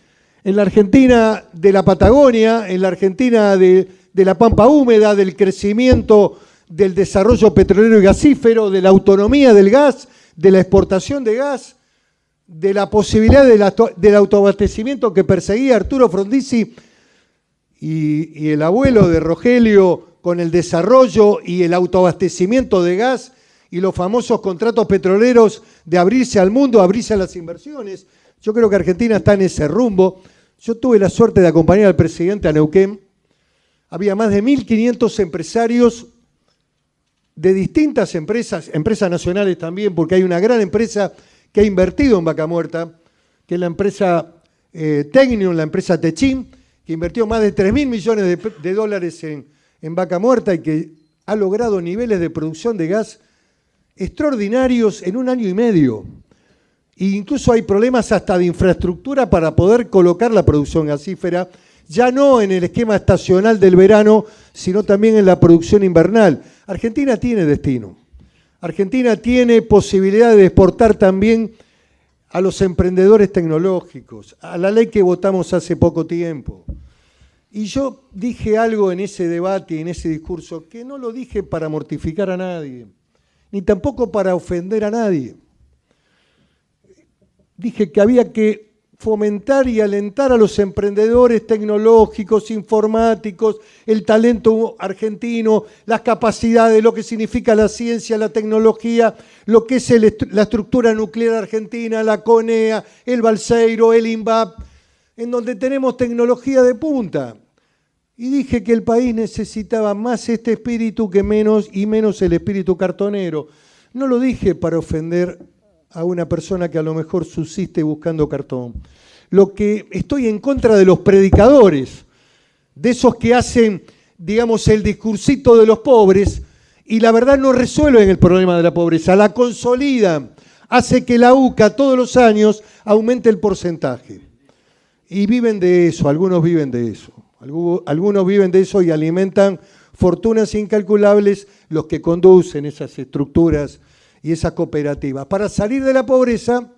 en la Argentina de la Patagonia, en la Argentina de la Pampa Húmeda, del crecimiento del desarrollo petrolero y gasífero, de la autonomía del gas, de la exportación de gas, de la posibilidad del autoabastecimiento que perseguía Arturo Frondizi y el abuelo de Rogelio con el desarrollo y el autoabastecimiento de gas y los famosos contratos petroleros de abrirse al mundo, abrirse a las inversiones. Yo creo que Argentina está en ese rumbo. Yo tuve la suerte de acompañar al presidente a Neuquén. Había más de 1.500 empresarios de distintas empresas nacionales también, porque hay una gran empresa que ha invertido en Vaca Muerta, que es la empresa Tecnium, la empresa Techin, que invirtió más de 3.000 millones de dólares en Vaca Muerta y que ha logrado niveles de producción de gas extraordinarios en 1 año y medio. E incluso hay problemas hasta de infraestructura para poder colocar la producción gasífera, ya no en el esquema estacional del verano, sino también en la producción invernal. Argentina tiene destino. Argentina tiene posibilidad de exportar también a los emprendedores tecnológicos, a la ley que votamos hace poco tiempo. Y yo dije algo en ese debate y en ese discurso que no lo dije para mortificar a nadie, ni tampoco para ofender a nadie. Dije que había que fomentar y alentar a los emprendedores tecnológicos, informáticos, el talento argentino, las capacidades, lo que significa la ciencia, la tecnología, lo que es la estructura nuclear argentina, la CONEA, el Balseiro, el INVAP, en donde tenemos tecnología de punta. Y dije que el país necesitaba más este espíritu que menos el espíritu cartonero. No lo dije para ofender a una persona que a lo mejor subsiste buscando cartón. Lo que estoy en contra de los predicadores, de esos que hacen, digamos, el discursito de los pobres y la verdad no resuelven el problema de la pobreza, la consolidan, hace que la UCA todos los años aumente el porcentaje. Y viven de eso, algunos viven de eso. Algunos viven de eso y alimentan fortunas incalculables los que conducen esas estructuras y esas cooperativas. Para salir de la pobreza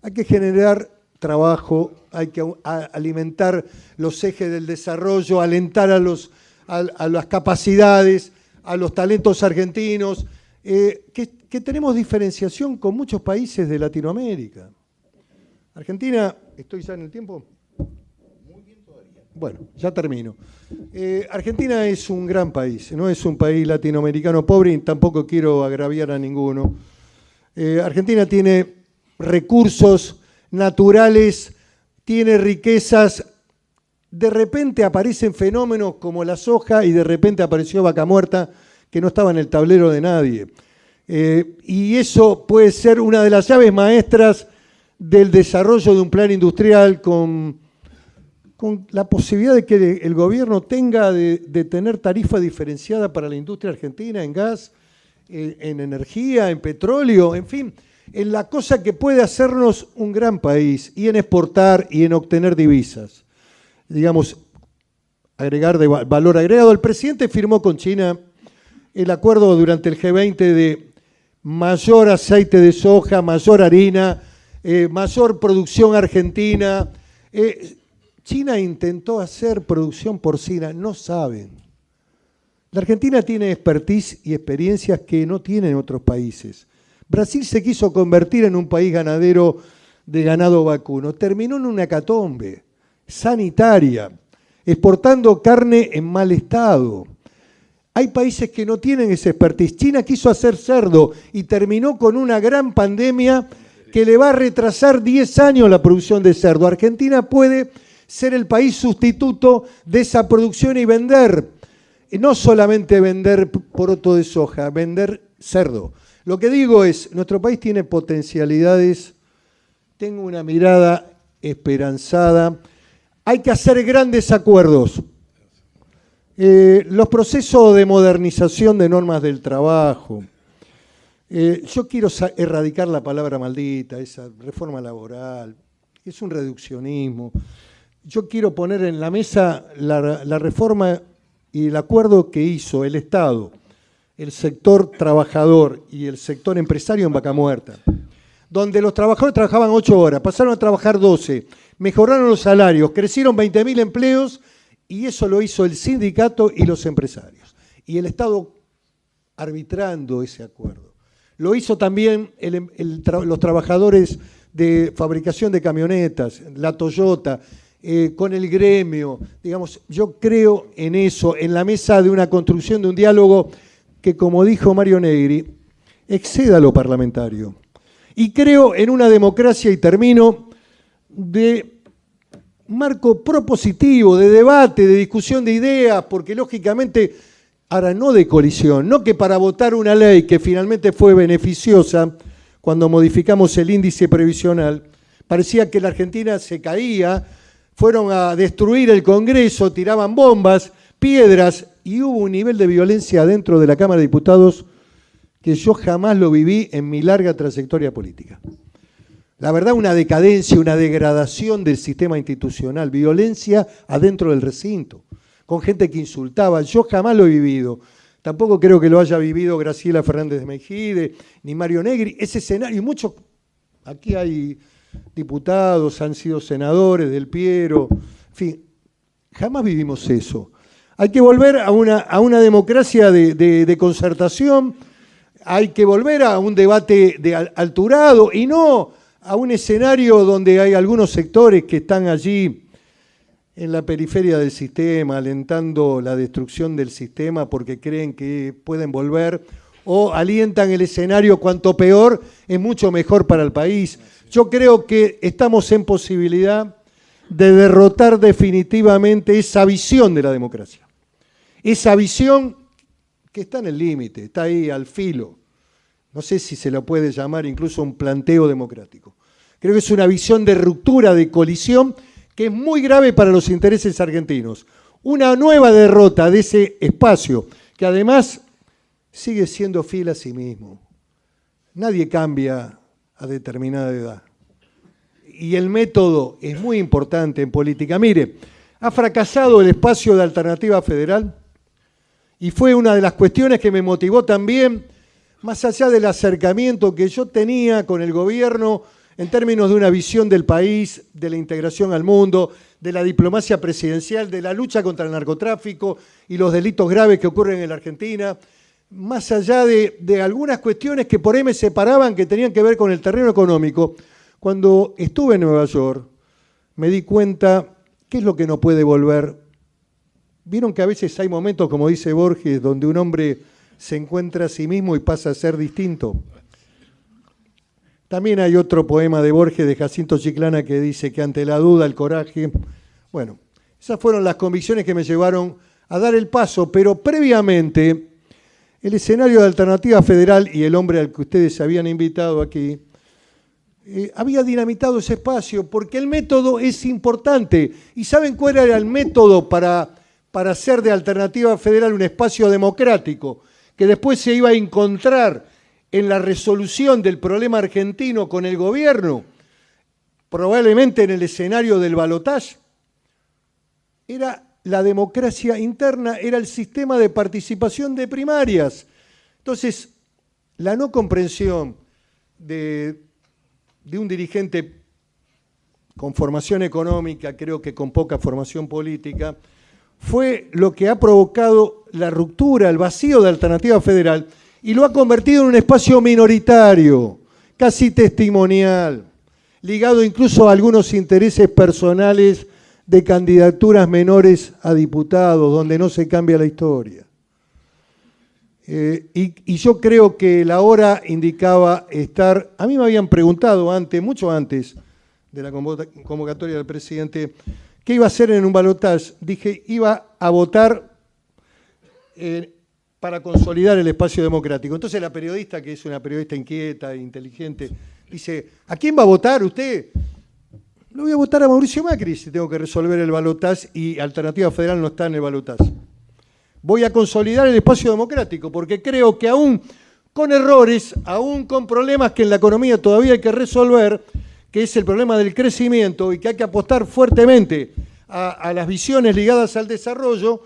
hay que generar trabajo, hay que alimentar los ejes del desarrollo, alentar a las capacidades, a los talentos argentinos, que tenemos diferenciación con muchos países de Latinoamérica. Argentina, ¿estoy ya en el tiempo? Muy bien todavía. Bueno, ya termino. Argentina es un gran país, no es un país latinoamericano pobre y tampoco quiero agraviar a ninguno. Argentina tiene recursos naturales, tiene riquezas, de repente aparecen fenómenos como la soja y de repente apareció Vaca Muerta que no estaba en el tablero de nadie. Y eso puede ser una de las llaves maestras del desarrollo de un plan industrial con la posibilidad de que el gobierno tenga de tener tarifa diferenciada para la industria argentina en gas, en energía, en petróleo, en fin, en la cosa que puede hacernos un gran país y en exportar y en obtener divisas. Digamos, agregar de valor agregado. El presidente firmó con China el acuerdo durante el G20 de mayor aceite de soja, mayor harina, mayor producción argentina. China intentó hacer producción porcina, no saben. La Argentina tiene expertise y experiencias que no tienen otros países. Brasil se quiso convertir en un país ganadero de ganado vacuno. Terminó en una hecatombe sanitaria, exportando carne en mal estado. Hay países que no tienen ese expertise. China quiso hacer cerdo y terminó con una gran pandemia que le va a retrasar 10 años la producción de cerdo. Argentina puede ser el país sustituto de esa producción y vender. Y no solamente vender poroto de soja, vender cerdo. Lo que digo es, nuestro país tiene potencialidades, tengo una mirada esperanzada, hay que hacer grandes acuerdos. Los procesos de modernización de normas del trabajo. Yo quiero erradicar la palabra maldita, esa reforma laboral, es un reduccionismo. Yo quiero poner en la mesa la reforma y el acuerdo que hizo el Estado, el sector trabajador y el sector empresario en Vaca Muerta, donde los trabajadores trabajaban 8 horas, pasaron a trabajar 12, mejoraron los salarios, crecieron 20.000 empleos y eso lo hizo el sindicato y los empresarios. Y el Estado arbitrando ese acuerdo. Lo hizo también los trabajadores de fabricación de camionetas, la Toyota, con el gremio. Digamos, yo creo en eso, en la mesa de una construcción de un diálogo que, como dijo Mario Negri, exceda lo parlamentario. Y creo en una democracia, y termino, de marco propositivo, de debate, de discusión de ideas, porque lógicamente, ahora no de colisión, no que para votar una ley que finalmente fue beneficiosa, cuando modificamos el índice previsional, parecía que la Argentina se caía, fueron a destruir el Congreso, tiraban bombas, piedras, y hubo un nivel de violencia dentro de la Cámara de Diputados que yo jamás lo viví en mi larga trayectoria política. La verdad, una decadencia, una degradación del sistema institucional, violencia adentro del recinto, con gente que insultaba. Yo jamás lo he vivido. Tampoco creo que lo haya vivido Graciela Fernández de Mejide, ni Mario Negri. Ese escenario, y muchos, aquí hay diputados, han sido senadores, Del Piero, en fin, jamás vivimos eso. Hay que volver a una democracia de concertación, hay que volver a un debate alturado y no a un escenario donde hay algunos sectores que están allí en la periferia del sistema, alentando la destrucción del sistema porque creen que pueden volver, o alientan el escenario cuanto peor es mucho mejor para el país. Yo creo que estamos en posibilidad de derrotar definitivamente esa visión de la democracia. Esa visión que está en el límite, está ahí al filo. No sé si se lo puede llamar incluso un planteo democrático. Creo que es una visión de ruptura, de colisión, que es muy grave para los intereses argentinos. Una nueva derrota de ese espacio, que además sigue siendo fiel a sí mismo. Nadie cambia a determinada edad. Y el método es muy importante en política. Mire, ha fracasado el espacio de Alternativa Federal y fue una de las cuestiones que me motivó también, más allá del acercamiento que yo tenía con el gobierno en términos de una visión del país, de la integración al mundo, de la diplomacia presidencial, de la lucha contra el narcotráfico y los delitos graves que ocurren en la Argentina, más allá de algunas cuestiones que por ahí me separaban, que tenían que ver con el terreno económico. Cuando estuve en Nueva York, me di cuenta qué es lo que no puede volver. Vieron que a veces hay momentos, como dice Borges, donde un hombre se encuentra a sí mismo y pasa a ser distinto. También hay otro poema de Borges, de Jacinto Chiclana, que dice que ante la duda, el coraje. Bueno, esas fueron las convicciones que me llevaron a dar el paso, pero previamente el escenario de Alternativa Federal y el hombre al que ustedes se habían invitado aquí, había dinamitado ese espacio, porque el método es importante. ¿Y saben cuál era el método para hacer de Alternativa Federal un espacio democrático? Que después se iba a encontrar en la resolución del problema argentino con el gobierno, probablemente en el escenario del balotaje. Era la democracia interna, era el sistema de participación de primarias. Entonces, la no comprensión de un dirigente con formación económica, creo que con poca formación política, fue lo que ha provocado la ruptura, el vacío de Alternativa Federal, y lo ha convertido en un espacio minoritario, casi testimonial, ligado incluso a algunos intereses personales de candidaturas menores a diputados, donde no se cambia la historia. Y yo creo que la hora indicaba estar. A mí me habían preguntado antes, mucho antes de la convocatoria del presidente, qué iba a hacer en un balotaje. Dije, iba a votar para consolidar el espacio democrático. Entonces la periodista, que es una periodista inquieta e inteligente, dice, ¿a quién va a votar usted? Lo voy a votar a Mauricio Macri si tengo que resolver el balotaje y Alternativa Federal no está en el balotaje. Voy a consolidar el espacio democrático porque creo que aún con errores, aún con problemas que en la economía todavía hay que resolver, que es el problema del crecimiento y que hay que apostar fuertemente a las visiones ligadas al desarrollo,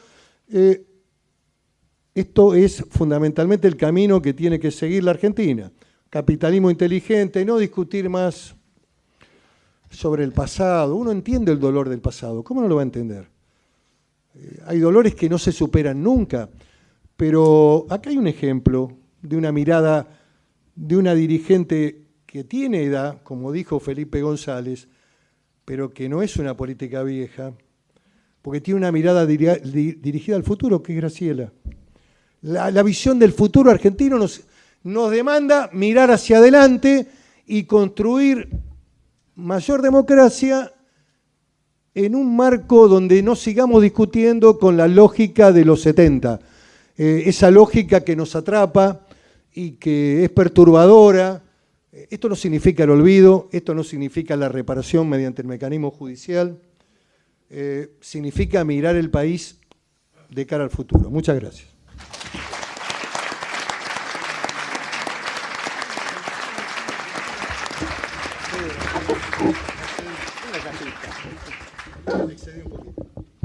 esto es fundamentalmente el camino que tiene que seguir la Argentina. Capitalismo inteligente, no discutir más sobre el pasado. Uno entiende el dolor del pasado, ¿cómo no lo va a entender? Hay dolores que no se superan nunca, pero acá hay un ejemplo de una mirada de una dirigente que tiene edad, como dijo Felipe González, pero que no es una política vieja, porque tiene una mirada dirigida al futuro, que es Graciela. La visión del futuro argentino nos demanda mirar hacia adelante y construir mayor democracia en un marco donde no sigamos discutiendo con la lógica de los 70, esa lógica que nos atrapa y que es perturbadora. Esto no significa el olvido, esto no significa la reparación mediante el mecanismo judicial, significa mirar el país de cara al futuro. Muchas gracias.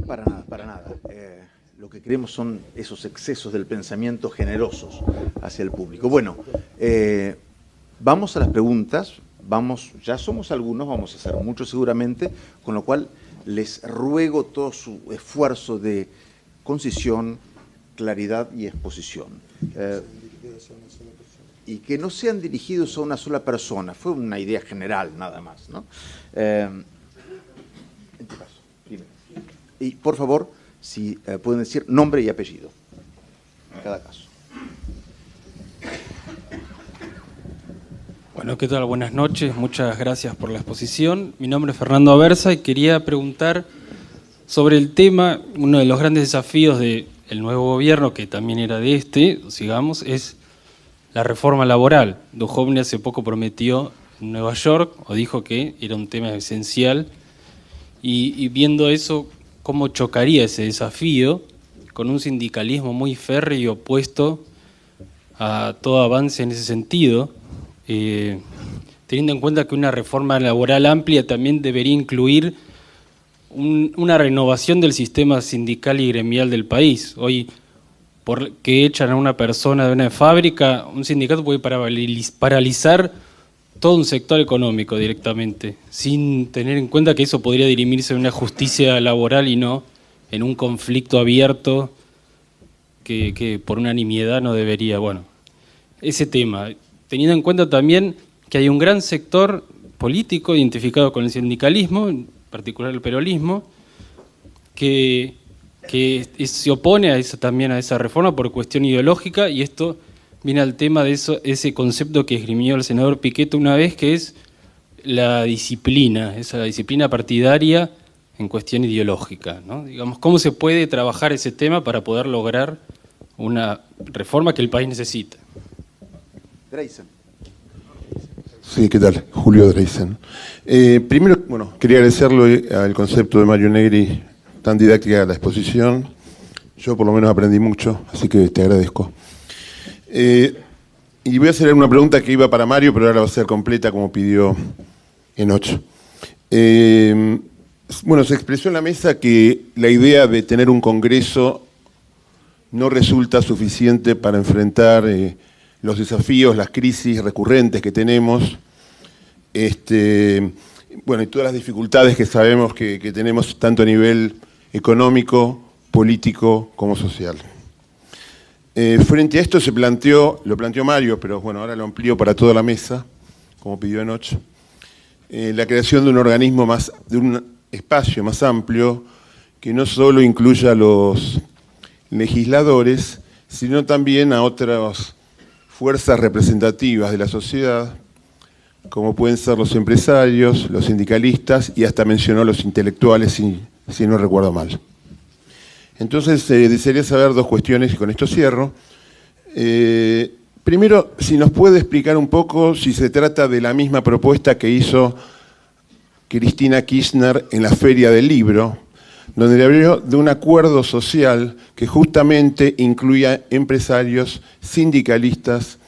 Para nada, para nada. Lo que queremos son esos excesos del pensamiento generosos hacia el público. Bueno, vamos a las preguntas. Ya somos algunos, vamos a ser muchos seguramente, con lo cual les ruego todo su esfuerzo de concisión, claridad y exposición. Y que no sean dirigidos a una sola persona. Fue una idea general, nada más, ¿no? En tu caso, dime. Y por favor, si pueden decir nombre y apellido en cada caso. Bueno, ¿qué tal? Buenas noches, muchas gracias por la exposición. Mi nombre es Fernando Aversa y quería preguntar sobre el tema. Uno de los grandes desafíos del nuevo gobierno, que también era de digamos, es la reforma laboral. Duhovne hace poco prometió en Nueva York, o dijo que era un tema esencial, y viendo eso, cómo chocaría ese desafío con un sindicalismo muy férreo y opuesto a todo avance en ese sentido, teniendo en cuenta que una reforma laboral amplia también debería incluir una renovación del sistema sindical y gremial del país. Hoy, porque echan a una persona de una fábrica, un sindicato puede paralizar todo un sector económico directamente, sin tener en cuenta que eso podría dirimirse en una justicia laboral y no en un conflicto abierto que por unanimidad no debería. Bueno, ese tema, teniendo en cuenta también que hay un gran sector político identificado con el sindicalismo, en particular el peronismo, que se opone también a esa reforma por cuestión ideológica, y esto viene al tema de ese concepto que esgrimió el senador Piqueto una vez, que es la disciplina partidaria en cuestión ideológica, ¿no? Digamos, ¿cómo se puede trabajar ese tema para poder lograr una reforma que el país necesita? Dreisen. Sí, ¿qué tal? Julio Dreisen. Primero, bueno, quería agradecerle al concepto de Mario Negri, tan didáctica la exposición. Yo por lo menos aprendí mucho, así que te agradezco. Y voy a hacer una pregunta que iba para Mario, pero ahora va a ser completa como pidió Enoch. Bueno, se expresó en la mesa que la idea de tener un congreso no resulta suficiente para enfrentar los desafíos, las crisis recurrentes que tenemos, bueno, y todas las dificultades que sabemos que tenemos tanto a nivel económico, político como social. Frente a esto lo planteó Mario, pero bueno, ahora lo amplío para toda la mesa, como pidió Enoch, la creación de un organismo de un espacio más amplio, que no solo incluya a los legisladores, sino también a otras fuerzas representativas de la sociedad, como pueden ser los empresarios, los sindicalistas y hasta mencionó los intelectuales, si no recuerdo mal. Entonces, desearía saber dos cuestiones y con esto cierro. Primero, si nos puede explicar un poco si se trata de la misma propuesta que hizo Cristina Kirchner en la Feria del Libro, donde le habló de un acuerdo social que justamente incluía empresarios, sindicalistas,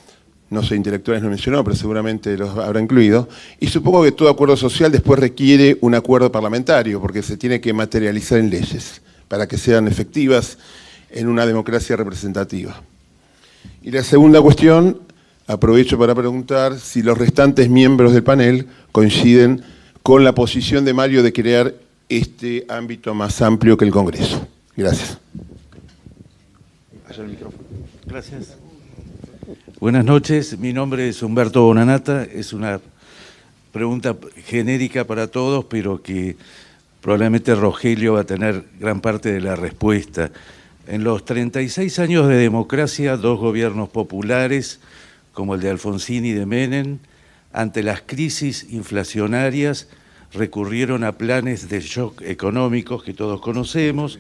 no sé, intelectuales no mencionó, pero seguramente los habrá incluido, y supongo que todo acuerdo social después requiere un acuerdo parlamentario, porque se tiene que materializar en leyes, para que sean efectivas en una democracia representativa. Y la segunda cuestión, aprovecho para preguntar si los restantes miembros del panel coinciden con la posición de Mario de crear este ámbito más amplio que el Congreso. Gracias. Allá el micrófono. Gracias. Buenas noches, mi nombre es Humberto Bonanata, es una pregunta genérica para todos, pero que probablemente Rogelio va a tener gran parte de la respuesta. En los 36 años de democracia, 2 gobiernos populares, como el de Alfonsín y de Menem, ante las crisis inflacionarias recurrieron a planes de shock económicos que todos conocemos,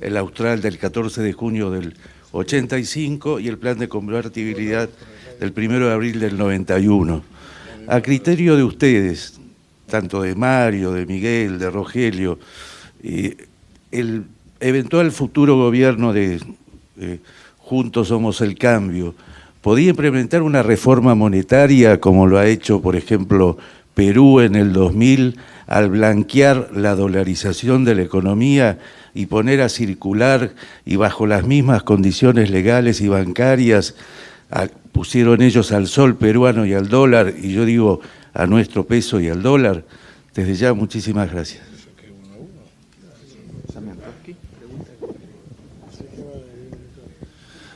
el austral del 14 de junio del 85 y el plan de convertibilidad del 1 de abril del 91. A criterio de ustedes, tanto de Mario, de Miguel, de Rogelio, el eventual futuro gobierno de Juntos Somos el Cambio, ¿podía implementar una reforma monetaria como lo ha hecho, por ejemplo, Perú en el 2000, al blanquear la dolarización de la economía y poner a circular, y bajo las mismas condiciones legales y bancarias, pusieron ellos al sol peruano y al dólar, y yo digo a nuestro peso y al dólar? Desde ya, muchísimas gracias.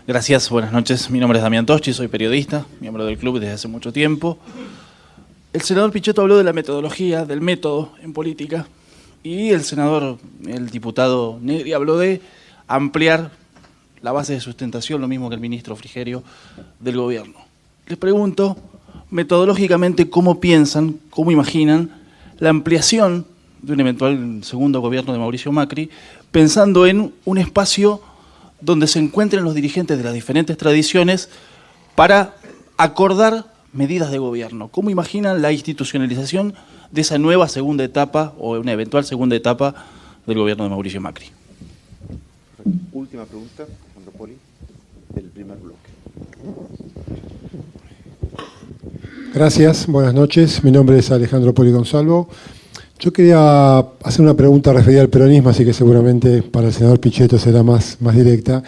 Gracias, buenas noches. Mi nombre es Damián Toschi, soy periodista, miembro del club desde hace mucho tiempo. El senador Pichetto habló de la metodología, del método en política, y el diputado Negri habló de ampliar la base de sustentación, lo mismo que el ministro Frigerio del gobierno. Les pregunto, metodológicamente, ¿cómo piensan, cómo imaginan la ampliación de un eventual segundo gobierno de Mauricio Macri, pensando en un espacio donde se encuentren los dirigentes de las diferentes tradiciones para acordar medidas de gobierno? ¿Cómo imaginan la institucionalización de esa nueva segunda etapa o una eventual segunda etapa del gobierno de Mauricio Macri? Última pregunta, Alejandro Poli, del primer bloque. Gracias, buenas noches. Mi nombre es Alejandro Poli Gonzalo. Yo quería hacer una pregunta referida al peronismo, así que seguramente para el senador Pichetto será más directa.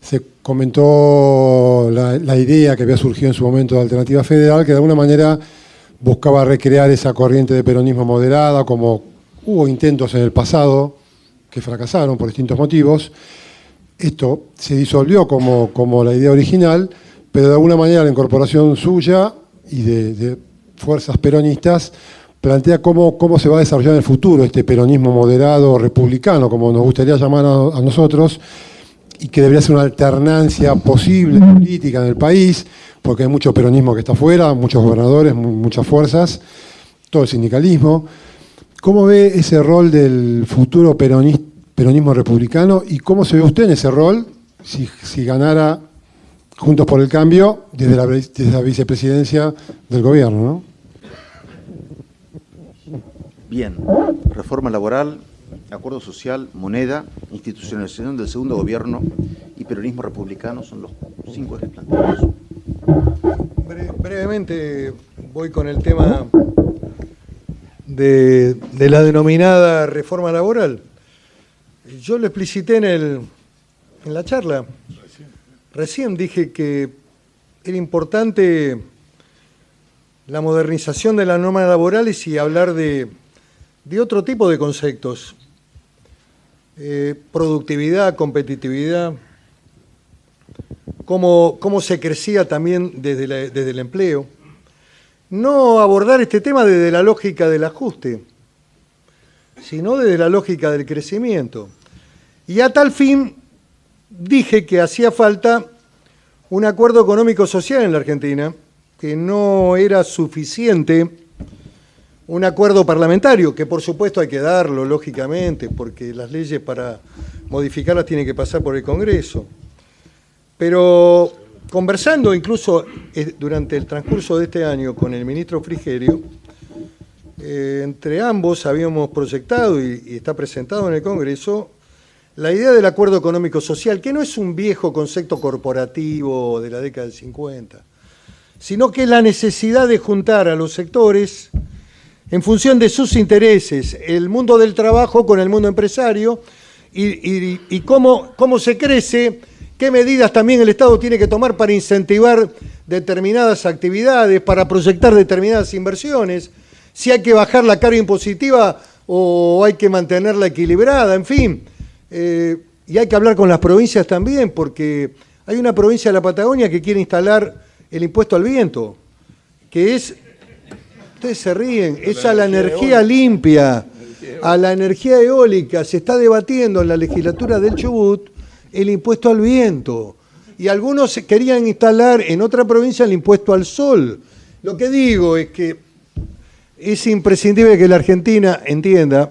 Se comentó la idea que había surgido en su momento de Alternativa Federal, que de alguna manera buscaba recrear esa corriente de peronismo moderada, como hubo intentos en el pasado que fracasaron por distintos motivos. Esto se disolvió como la idea original, pero de alguna manera la incorporación suya y de fuerzas peronistas plantea cómo se va a desarrollar en el futuro este peronismo moderado, republicano, como nos gustaría llamar a nosotros, y que debería ser una alternancia posible política en el país, porque hay mucho peronismo que está afuera, muchos gobernadores, muchas fuerzas, todo el sindicalismo. ¿Cómo ve ese rol del futuro peronismo republicano y cómo se ve usted en ese rol si ganara Juntos por el Cambio desde la vicepresidencia del gobierno, ¿no? Bien, reforma laboral, acuerdo social, moneda, institucionalización del segundo gobierno y peronismo republicano son los 5 ejes planteados. Brevemente voy con el tema de la denominada reforma laboral. Yo lo explicité en la charla. Recién dije que era importante la modernización de las normas laborales y hablar de otro tipo de conceptos. Productividad, competitividad, cómo se crecía también desde el empleo. No abordar este tema desde la lógica del ajuste, sino desde la lógica del crecimiento. Y a tal fin dije que hacía falta un acuerdo económico-social en la Argentina, que no era suficiente un acuerdo parlamentario, que por supuesto hay que darlo, lógicamente, porque las leyes para modificarlas tienen que pasar por el Congreso. Pero conversando incluso durante el transcurso de este año con el ministro Frigerio, entre ambos habíamos proyectado y está presentado en el Congreso la idea del acuerdo económico-social, que no es un viejo concepto corporativo de la década del 50, sino que es la necesidad de juntar a los sectores en función de sus intereses, el mundo del trabajo con el mundo empresario y cómo se crece, qué medidas también el Estado tiene que tomar para incentivar determinadas actividades, para proyectar determinadas inversiones, si hay que bajar la carga impositiva o hay que mantenerla equilibrada, en fin. Y hay que hablar con las provincias también, porque hay una provincia de la Patagonia que quiere instalar el impuesto al viento, que es, ustedes se ríen, es a la energía limpia, a la energía eólica. Se está debatiendo en la legislatura del Chubut el impuesto al viento. y algunos querían instalar en otra provincia el impuesto al sol. Lo que digo es que es imprescindible que la Argentina entienda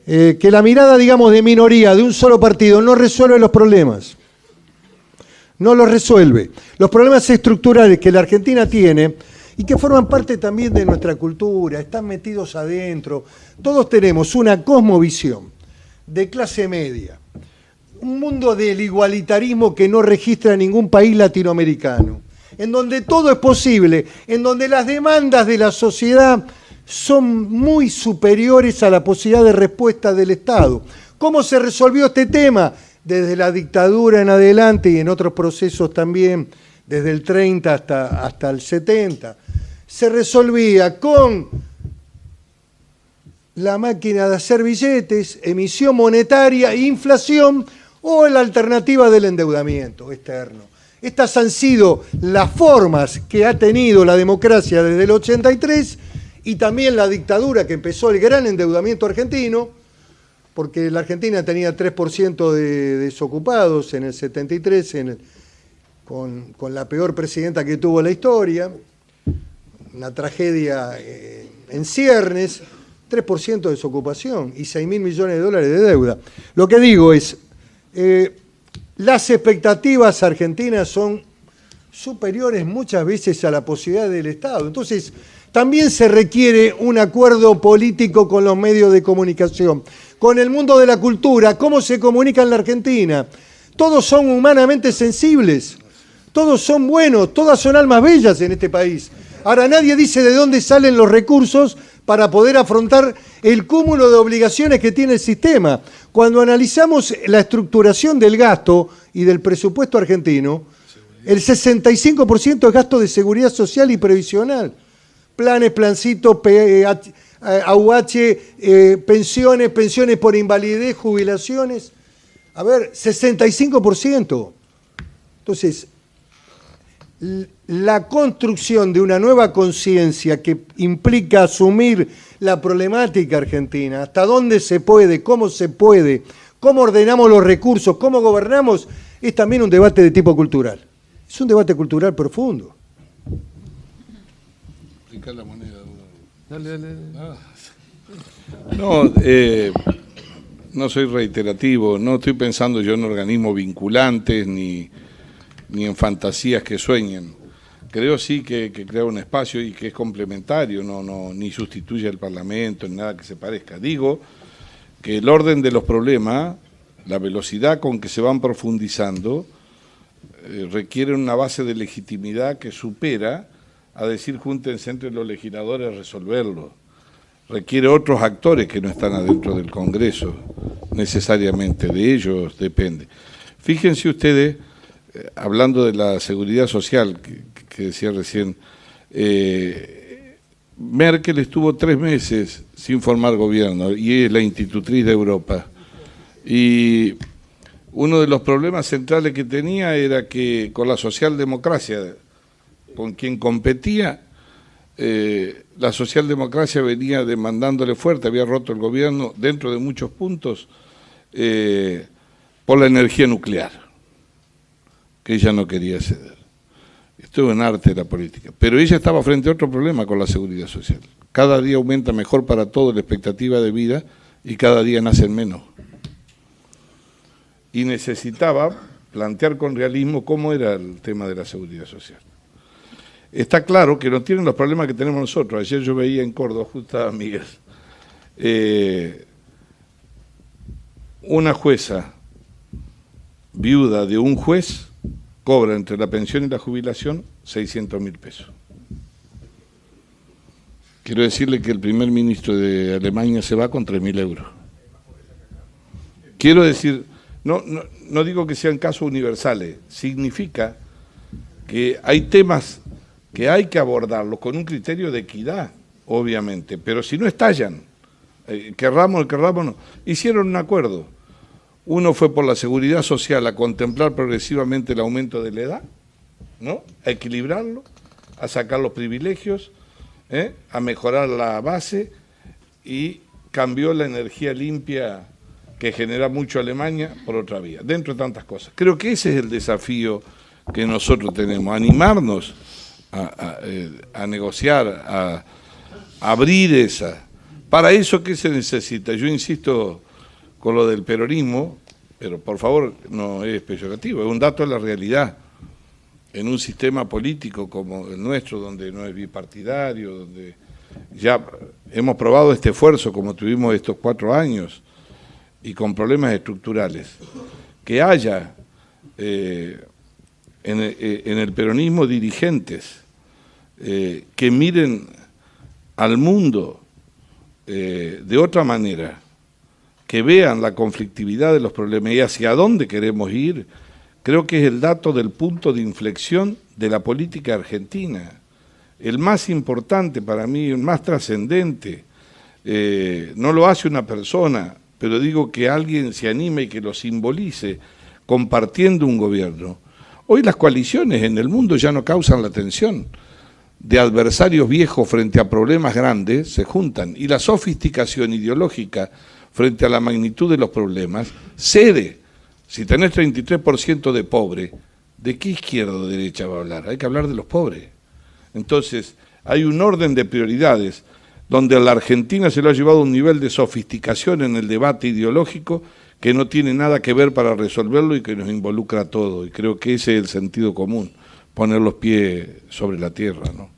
que la mirada, digamos, de minoría de un solo partido no resuelve los problemas. No los resuelve. Los problemas estructurales que la Argentina tiene y que forman parte también de nuestra cultura, están metidos adentro. Todos tenemos una cosmovisión de clase media, un mundo del igualitarismo que no registra ningún país latinoamericano, en donde todo es posible, en donde las demandas de la sociedad son muy superiores a la posibilidad de respuesta del Estado. ¿Cómo se resolvió este tema? Desde la dictadura en adelante y en otros procesos también, desde el 30 hasta el 70, se resolvía con la máquina de hacer billetes, emisión monetaria, inflación o la alternativa del endeudamiento externo. Estas han sido las formas que ha tenido la democracia desde el 83 y también la dictadura, que empezó el gran endeudamiento argentino, porque la Argentina tenía 3% de desocupados en el 73, con la peor presidenta que tuvo la historia, una tragedia en ciernes, 3% de desocupación y 6.000 millones de dólares de deuda. Lo que digo es, las expectativas argentinas son superiores muchas veces a la posibilidad del Estado. Entonces, también se requiere un acuerdo político con los medios de comunicación, con el mundo de la cultura. ¿Cómo se comunica en la Argentina? Todos son humanamente sensibles, todos son buenos, todas son almas bellas en este país. Ahora, nadie dice de dónde salen los recursos para poder afrontar el cúmulo de obligaciones que tiene el sistema. Cuando analizamos la estructuración del gasto y del presupuesto argentino, el 65% es gasto de seguridad social y previsional. Planes, plancitos, AUH, pensiones por invalidez, jubilaciones. A ver, 65%. Entonces, la construcción de una nueva conciencia que implica asumir la problemática argentina, hasta dónde se puede, cómo ordenamos los recursos, cómo gobernamos, es también un debate de tipo cultural. Es un debate cultural profundo. La moneda. Dale. No, no soy reiterativo, no estoy pensando yo en organismos vinculantes ni en fantasías que sueñen. Creo sí que crea un espacio y que es complementario, ni sustituye al Parlamento, ni nada que se parezca. Digo que el orden de los problemas, la velocidad con que se van profundizando, requiere una base de legitimidad que supera a decir júntense entre los legisladores a resolverlo. Requiere otros actores que no están adentro del Congreso, necesariamente, de ellos depende. Fíjense ustedes, hablando de la seguridad social que decía recién, Merkel estuvo 3 meses sin formar gobierno y es la institutriz de Europa. Y uno de los problemas centrales que tenía era que con la socialdemocracia, con quien competía, la socialdemocracia venía demandándole fuerte, había roto el gobierno dentro de muchos puntos por la energía nuclear, que ella no quería ceder. Esto es un arte de la política. Pero ella estaba frente a otro problema con la seguridad social. Cada día aumenta mejor para todos la expectativa de vida y cada día nacen menos. Y necesitaba plantear con realismo cómo era el tema de la seguridad social. Está claro que no tienen los problemas que tenemos nosotros. Ayer yo veía en Córdoba, justo a Miguel, una jueza viuda de un juez cobra entre la pensión y la jubilación 600.000 pesos. Quiero decirle que el primer ministro de Alemania se va con 3.000 euros. Quiero decir, no digo que sean casos universales, significa que hay temas que hay que abordarlos con un criterio de equidad, obviamente, pero si no estallan, querramos no. Hicieron un acuerdo. Uno fue por la seguridad social a contemplar progresivamente el aumento de la edad, ¿no? A equilibrarlo, a sacar los privilegios, a mejorar la base y cambió la energía limpia que genera mucho Alemania por otra vía, dentro de tantas cosas. Creo que ese es el desafío que nosotros tenemos, animarnos a negociar, a abrir esa. Para eso, ¿qué se necesita? Yo insisto con lo del peronismo, pero por favor no es peyorativo, es un dato de la realidad. En un sistema político como el nuestro, donde no es bipartidario, donde ya hemos probado este esfuerzo como tuvimos estos 4 años y con problemas estructurales, que haya en el peronismo dirigentes que miren al mundo de otra manera, que vean la conflictividad de los problemas y hacia dónde queremos ir, creo que es el dato del punto de inflexión de la política argentina. El más importante para mí, el más trascendente, no lo hace una persona, pero digo que alguien se anime y que lo simbolice compartiendo un gobierno. Hoy las coaliciones en el mundo ya no causan la tensión de adversarios viejos frente a problemas grandes, se juntan, y la sofisticación ideológica frente a la magnitud de los problemas cede. Si tenés 33% de pobre, ¿de qué izquierda o derecha va a hablar? Hay que hablar de los pobres. Entonces, hay un orden de prioridades donde a la Argentina se lo ha llevado a un nivel de sofisticación en el debate ideológico que no tiene nada que ver para resolverlo y que nos involucra a todos. Y creo que ese es el sentido común, poner los pies sobre la tierra, ¿no?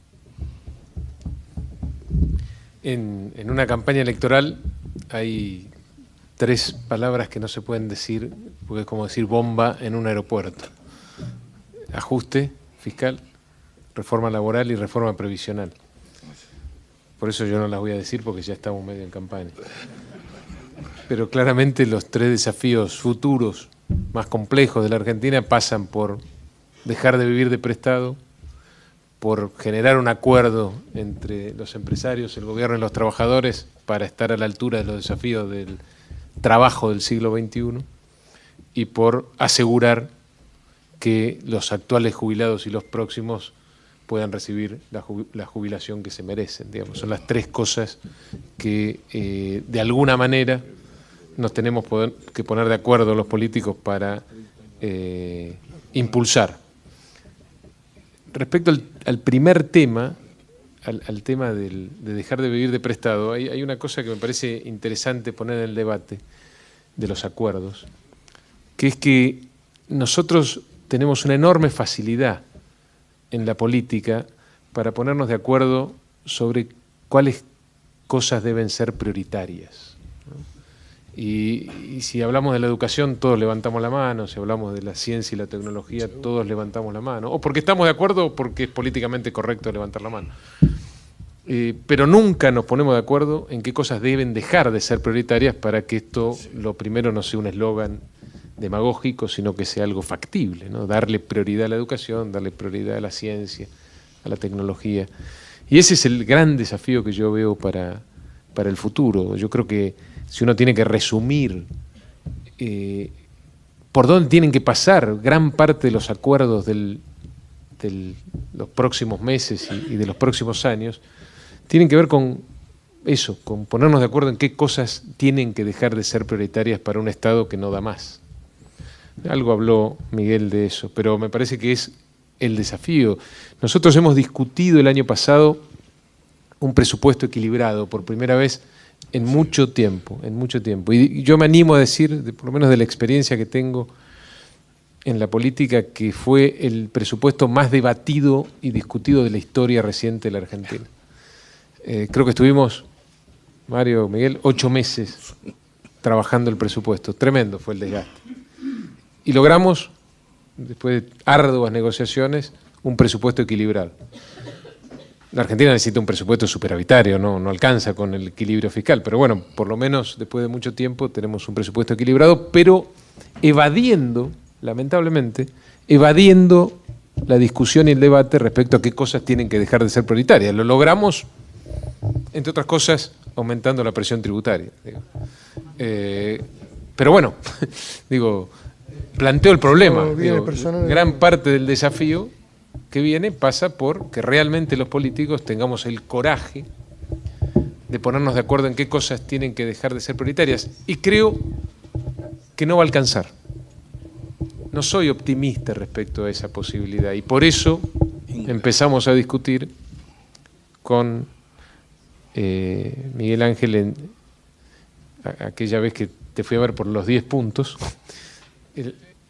En una campaña electoral hay 3 palabras que no se pueden decir, porque es como decir bomba en un aeropuerto: ajuste fiscal, reforma laboral y reforma previsional. Por eso yo no las voy a decir, porque ya estamos medio en campaña. Pero claramente los 3 desafíos futuros más complejos de la Argentina pasan por dejar de vivir de prestado, por generar un acuerdo entre los empresarios, el gobierno y los trabajadores para estar a la altura de los desafíos del trabajo del siglo XXI, y por asegurar que los actuales jubilados y los próximos puedan recibir la jubilación que se merecen. Digamos, son las 3 cosas que de alguna manera nos tenemos que poner de acuerdo los políticos para impulsar. Respecto al primer tema, al tema de dejar de vivir de prestado, hay una cosa que me parece interesante poner en el debate de los acuerdos, que es que nosotros tenemos una enorme facilidad en la política para ponernos de acuerdo sobre cuáles cosas deben ser prioritarias, ¿no? Y si hablamos de la educación, todos levantamos la mano; si hablamos de la ciencia y la tecnología, todos levantamos la mano, o porque estamos de acuerdo o porque es políticamente correcto levantar la mano. Pero nunca nos ponemos de acuerdo en qué cosas deben dejar de ser prioritarias para que esto, lo primero, no sea un eslogan demagógico, sino que sea algo factible, ¿no? Darle prioridad a la educación, darle prioridad a la ciencia, a la tecnología. Y ese es el gran desafío que yo veo para el futuro. Yo creo que si uno tiene que resumir por dónde tienen que pasar gran parte de los acuerdos de los próximos meses y de los próximos años, tienen que ver con eso, con ponernos de acuerdo en qué cosas tienen que dejar de ser prioritarias para un Estado que no da más. Algo habló Miguel de eso, pero me parece que es el desafío. Nosotros hemos discutido el año pasado un presupuesto equilibrado por primera vez en mucho tiempo. Y yo me animo a decir, por lo menos de la experiencia que tengo en la política, que fue el presupuesto más debatido y discutido de la historia reciente de la Argentina. Creo que estuvimos, Mario, Miguel, 8 meses trabajando el presupuesto. Tremendo fue el desgaste. Y logramos, después de arduas negociaciones, un presupuesto equilibrado. La Argentina necesita un presupuesto superavitario, no alcanza con el equilibrio fiscal, pero bueno, por lo menos después de mucho tiempo tenemos un presupuesto equilibrado, pero evadiendo, lamentablemente, la discusión y el debate respecto a qué cosas tienen que dejar de ser prioritarias. Lo logramos, entre otras cosas, aumentando la presión tributaria. Pero bueno, planteo el problema. Gran parte del desafío que viene pasa por que realmente los políticos tengamos el coraje de ponernos de acuerdo en qué cosas tienen que dejar de ser prioritarias. Y creo que no va a alcanzar. No soy optimista respecto a esa posibilidad y por eso empezamos a discutir con Miguel Ángel aquella vez que te fui a ver por los 10 puntos,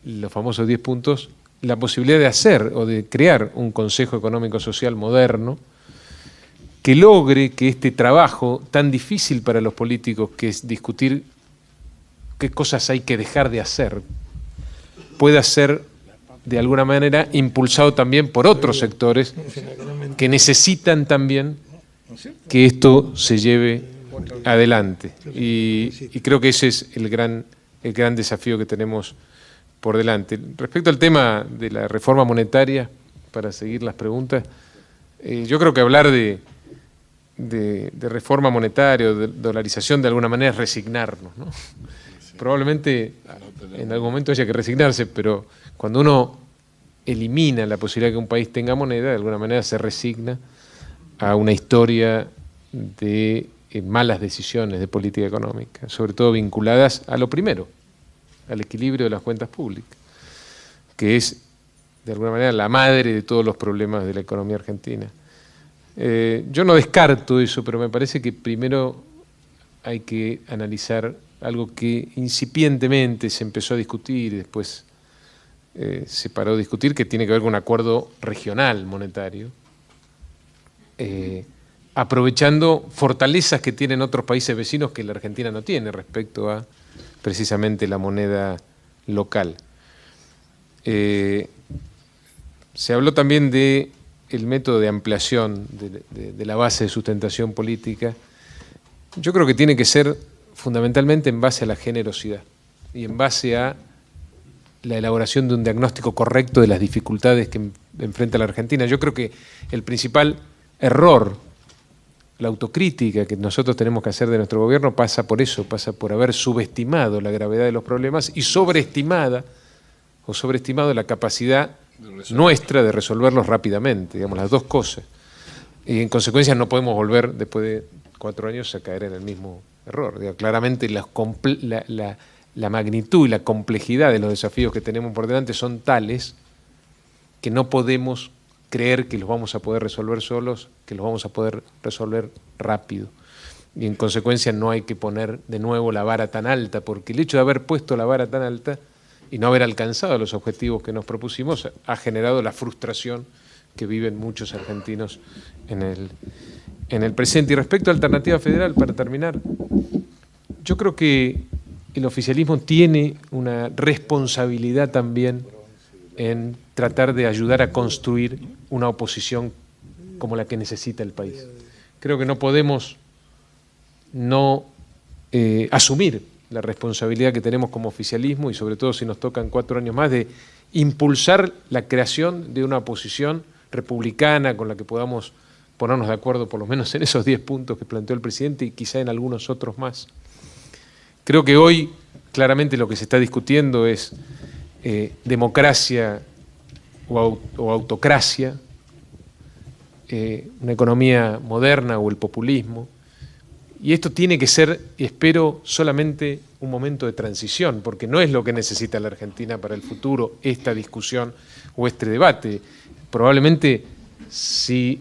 los famosos 10 puntos, la posibilidad de hacer o de crear un Consejo Económico Social moderno que logre que este trabajo tan difícil para los políticos, que es discutir qué cosas hay que dejar de hacer, pueda ser de alguna manera impulsado también por otros sectores que necesitan también que esto se lleve adelante. Y creo que ese es el gran desafío que tenemos por delante. Respecto al tema de la reforma monetaria, para seguir las preguntas, yo creo que hablar de reforma monetaria o de dolarización de alguna manera es resignarnos, ¿no? Probablemente en algún momento haya que resignarse, pero cuando uno elimina la posibilidad de que un país tenga moneda, de alguna manera se resigna a una historia de malas decisiones de política económica, sobre todo vinculadas a lo primero, al equilibrio de las cuentas públicas, que es de alguna manera la madre de todos los problemas de la economía argentina. Yo no descarto eso, pero me parece que primero hay que analizar algo que incipientemente se empezó a discutir y después se paró de discutir, que tiene que ver con un acuerdo regional monetario, aprovechando fortalezas que tienen otros países vecinos que la Argentina no tiene respecto a precisamente la moneda local. Se habló también del método de ampliación de la base de sustentación política. Yo creo que tiene que ser fundamentalmente en base a la generosidad y en base a la elaboración de un diagnóstico correcto de las dificultades que enfrenta la Argentina. Yo creo que el principal error, la autocrítica que nosotros tenemos que hacer de nuestro gobierno pasa por eso, pasa por haber subestimado la gravedad de los problemas y sobreestimado la capacidad nuestra de resolverlos rápidamente, digamos, las dos cosas. Y en consecuencia no podemos volver después de 4 años a caer en el mismo error. Digo, claramente la magnitud y la complejidad de los desafíos que tenemos por delante son tales que no podemos creer que los vamos a poder resolver solos, que los vamos a poder resolver rápido. Y en consecuencia no hay que poner de nuevo la vara tan alta, porque el hecho de haber puesto la vara tan alta y no haber alcanzado los objetivos que nos propusimos ha generado la frustración que viven muchos argentinos en el presente. Y respecto a Alternativa Federal, para terminar, yo creo que el oficialismo tiene una responsabilidad también en tratar de ayudar a construir una oposición como la que necesita el país. Creo que no podemos no asumir la responsabilidad que tenemos como oficialismo y sobre todo si nos tocan 4 años más de impulsar la creación de una oposición republicana con la que podamos ponernos de acuerdo por lo menos en esos 10 puntos que planteó el presidente y quizá en algunos otros más. Creo que hoy claramente lo que se está discutiendo es democracia o autocracia, una economía moderna o el populismo. Y esto tiene que ser, espero, solamente un momento de transición, porque no es lo que necesita la Argentina para el futuro, esta discusión o este debate. Probablemente si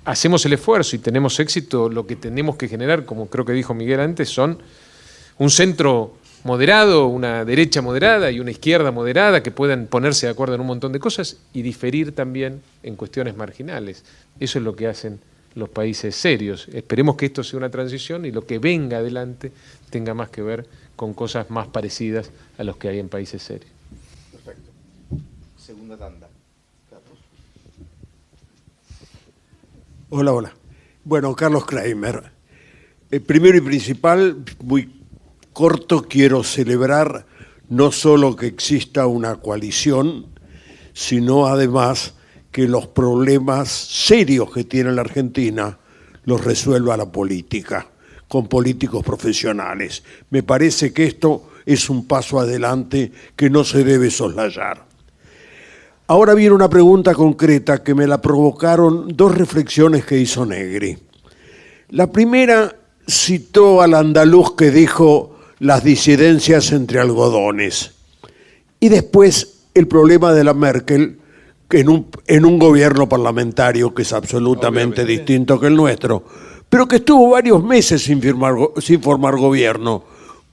hacemos el esfuerzo y tenemos éxito, lo que tenemos que generar, como creo que dijo Miguel antes, son un centro moderado, una derecha moderada y una izquierda moderada que puedan ponerse de acuerdo en un montón de cosas y diferir también en cuestiones marginales. Eso es lo que hacen los países serios. Esperemos que esto sea una transición y lo que venga adelante tenga más que ver con cosas más parecidas a los que hay en países serios. Perfecto. Segunda tanda. Carlos. Hola. Bueno, Carlos Kramer. Primero y principal, muy corto, quiero celebrar no solo que exista una coalición, sino además que los problemas serios que tiene la Argentina los resuelva la política, con políticos profesionales. Me parece que esto es un paso adelante que no se debe soslayar. Ahora viene una pregunta concreta que me la provocaron 2 reflexiones que hizo Negri. La primera citó al andaluz que dijo: las disidencias entre algodones. Y después el problema de la Merkel, que en un gobierno parlamentario que es absolutamente distinto que el nuestro, pero que estuvo varios meses sin formar gobierno,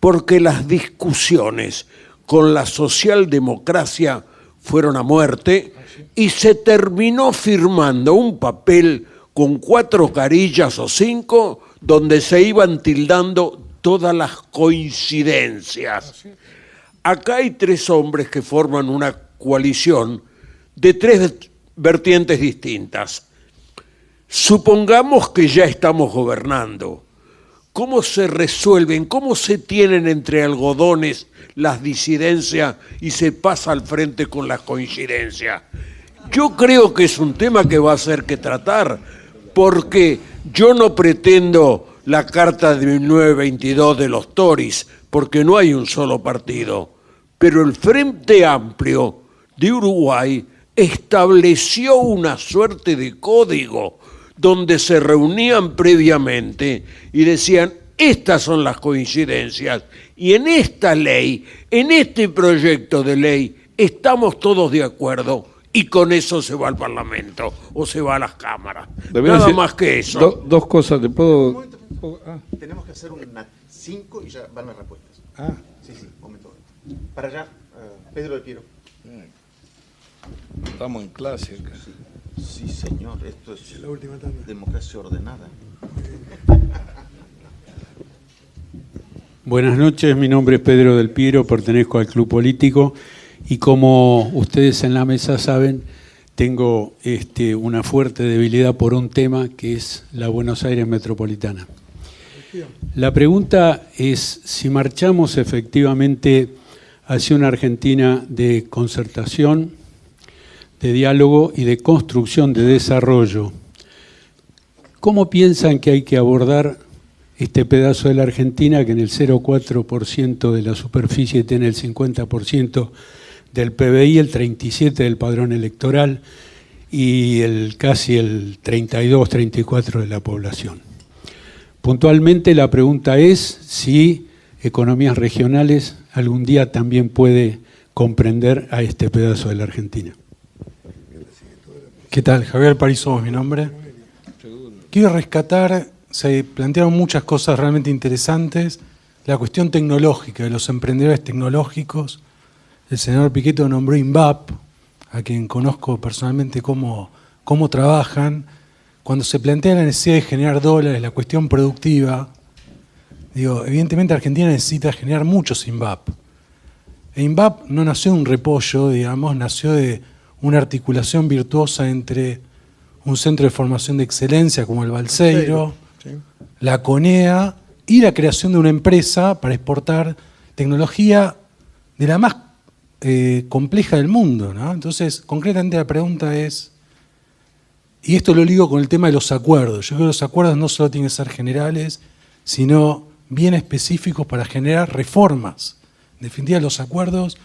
porque las discusiones con la socialdemocracia fueron a muerte y se terminó firmando un papel con 4 carillas o 5 donde se iban tildando todas las coincidencias. Acá hay 3 hombres que forman una coalición de 3 vertientes distintas. Supongamos que ya estamos gobernando. ¿Cómo se resuelven, cómo se tienen entre algodones las disidencias y se pasa al frente con las coincidencias? Yo creo que es un tema que va a ser que tratar, porque yo no pretendo la carta de 1922 de los Tories, porque no hay un solo partido, pero el Frente Amplio de Uruguay estableció una suerte de código donde se reunían previamente y decían, estas son las coincidencias, y en esta ley, en este proyecto de ley, estamos todos de acuerdo, y con eso se va al Parlamento, o se va a las cámaras. Nada más que eso. Dos cosas, ¿te puedo...? Tenemos que hacer una 5 y ya van las respuestas. Sí, momento. Para allá, Pedro del Piero. Estamos en clase acá. Sí, señor, esto es la última democracia ordenada. Buenas noches, mi nombre es Pedro del Piero, pertenezco al Club Político y como ustedes en la mesa saben, tengo una fuerte debilidad por un tema que es la Buenos Aires metropolitana. La pregunta es si marchamos efectivamente hacia una Argentina de concertación, de diálogo y de construcción de desarrollo. ¿Cómo piensan que hay que abordar este pedazo de la Argentina que en el 0,4% de la superficie tiene el 50% del PBI, el 37% del padrón electoral y casi el 32-34% de la población? Puntualmente la pregunta es si economías regionales algún día también puede comprender a este pedazo de la Argentina. ¿Qué tal? Javier Parizó es mi nombre. Quiero rescatar, se plantearon muchas cosas realmente interesantes, la cuestión tecnológica, de los emprendedores tecnológicos. El senador Pichetto nombró INVAP, a quien conozco personalmente cómo trabajan. Cuando se plantea la necesidad de generar dólares, la cuestión productiva, evidentemente Argentina necesita generar muchos INVAP. E INVAP no nació de un repollo, nació de una articulación virtuosa entre un centro de formación de excelencia como el Balseiro, la CONEA y la creación de una empresa para exportar tecnología de la más compleja del mundo, ¿no? Entonces, concretamente la pregunta es, y esto lo ligo con el tema de los acuerdos, yo creo que los acuerdos no solo tienen que ser generales, sino bien específicos para generar reformas. En definitiva, los acuerdos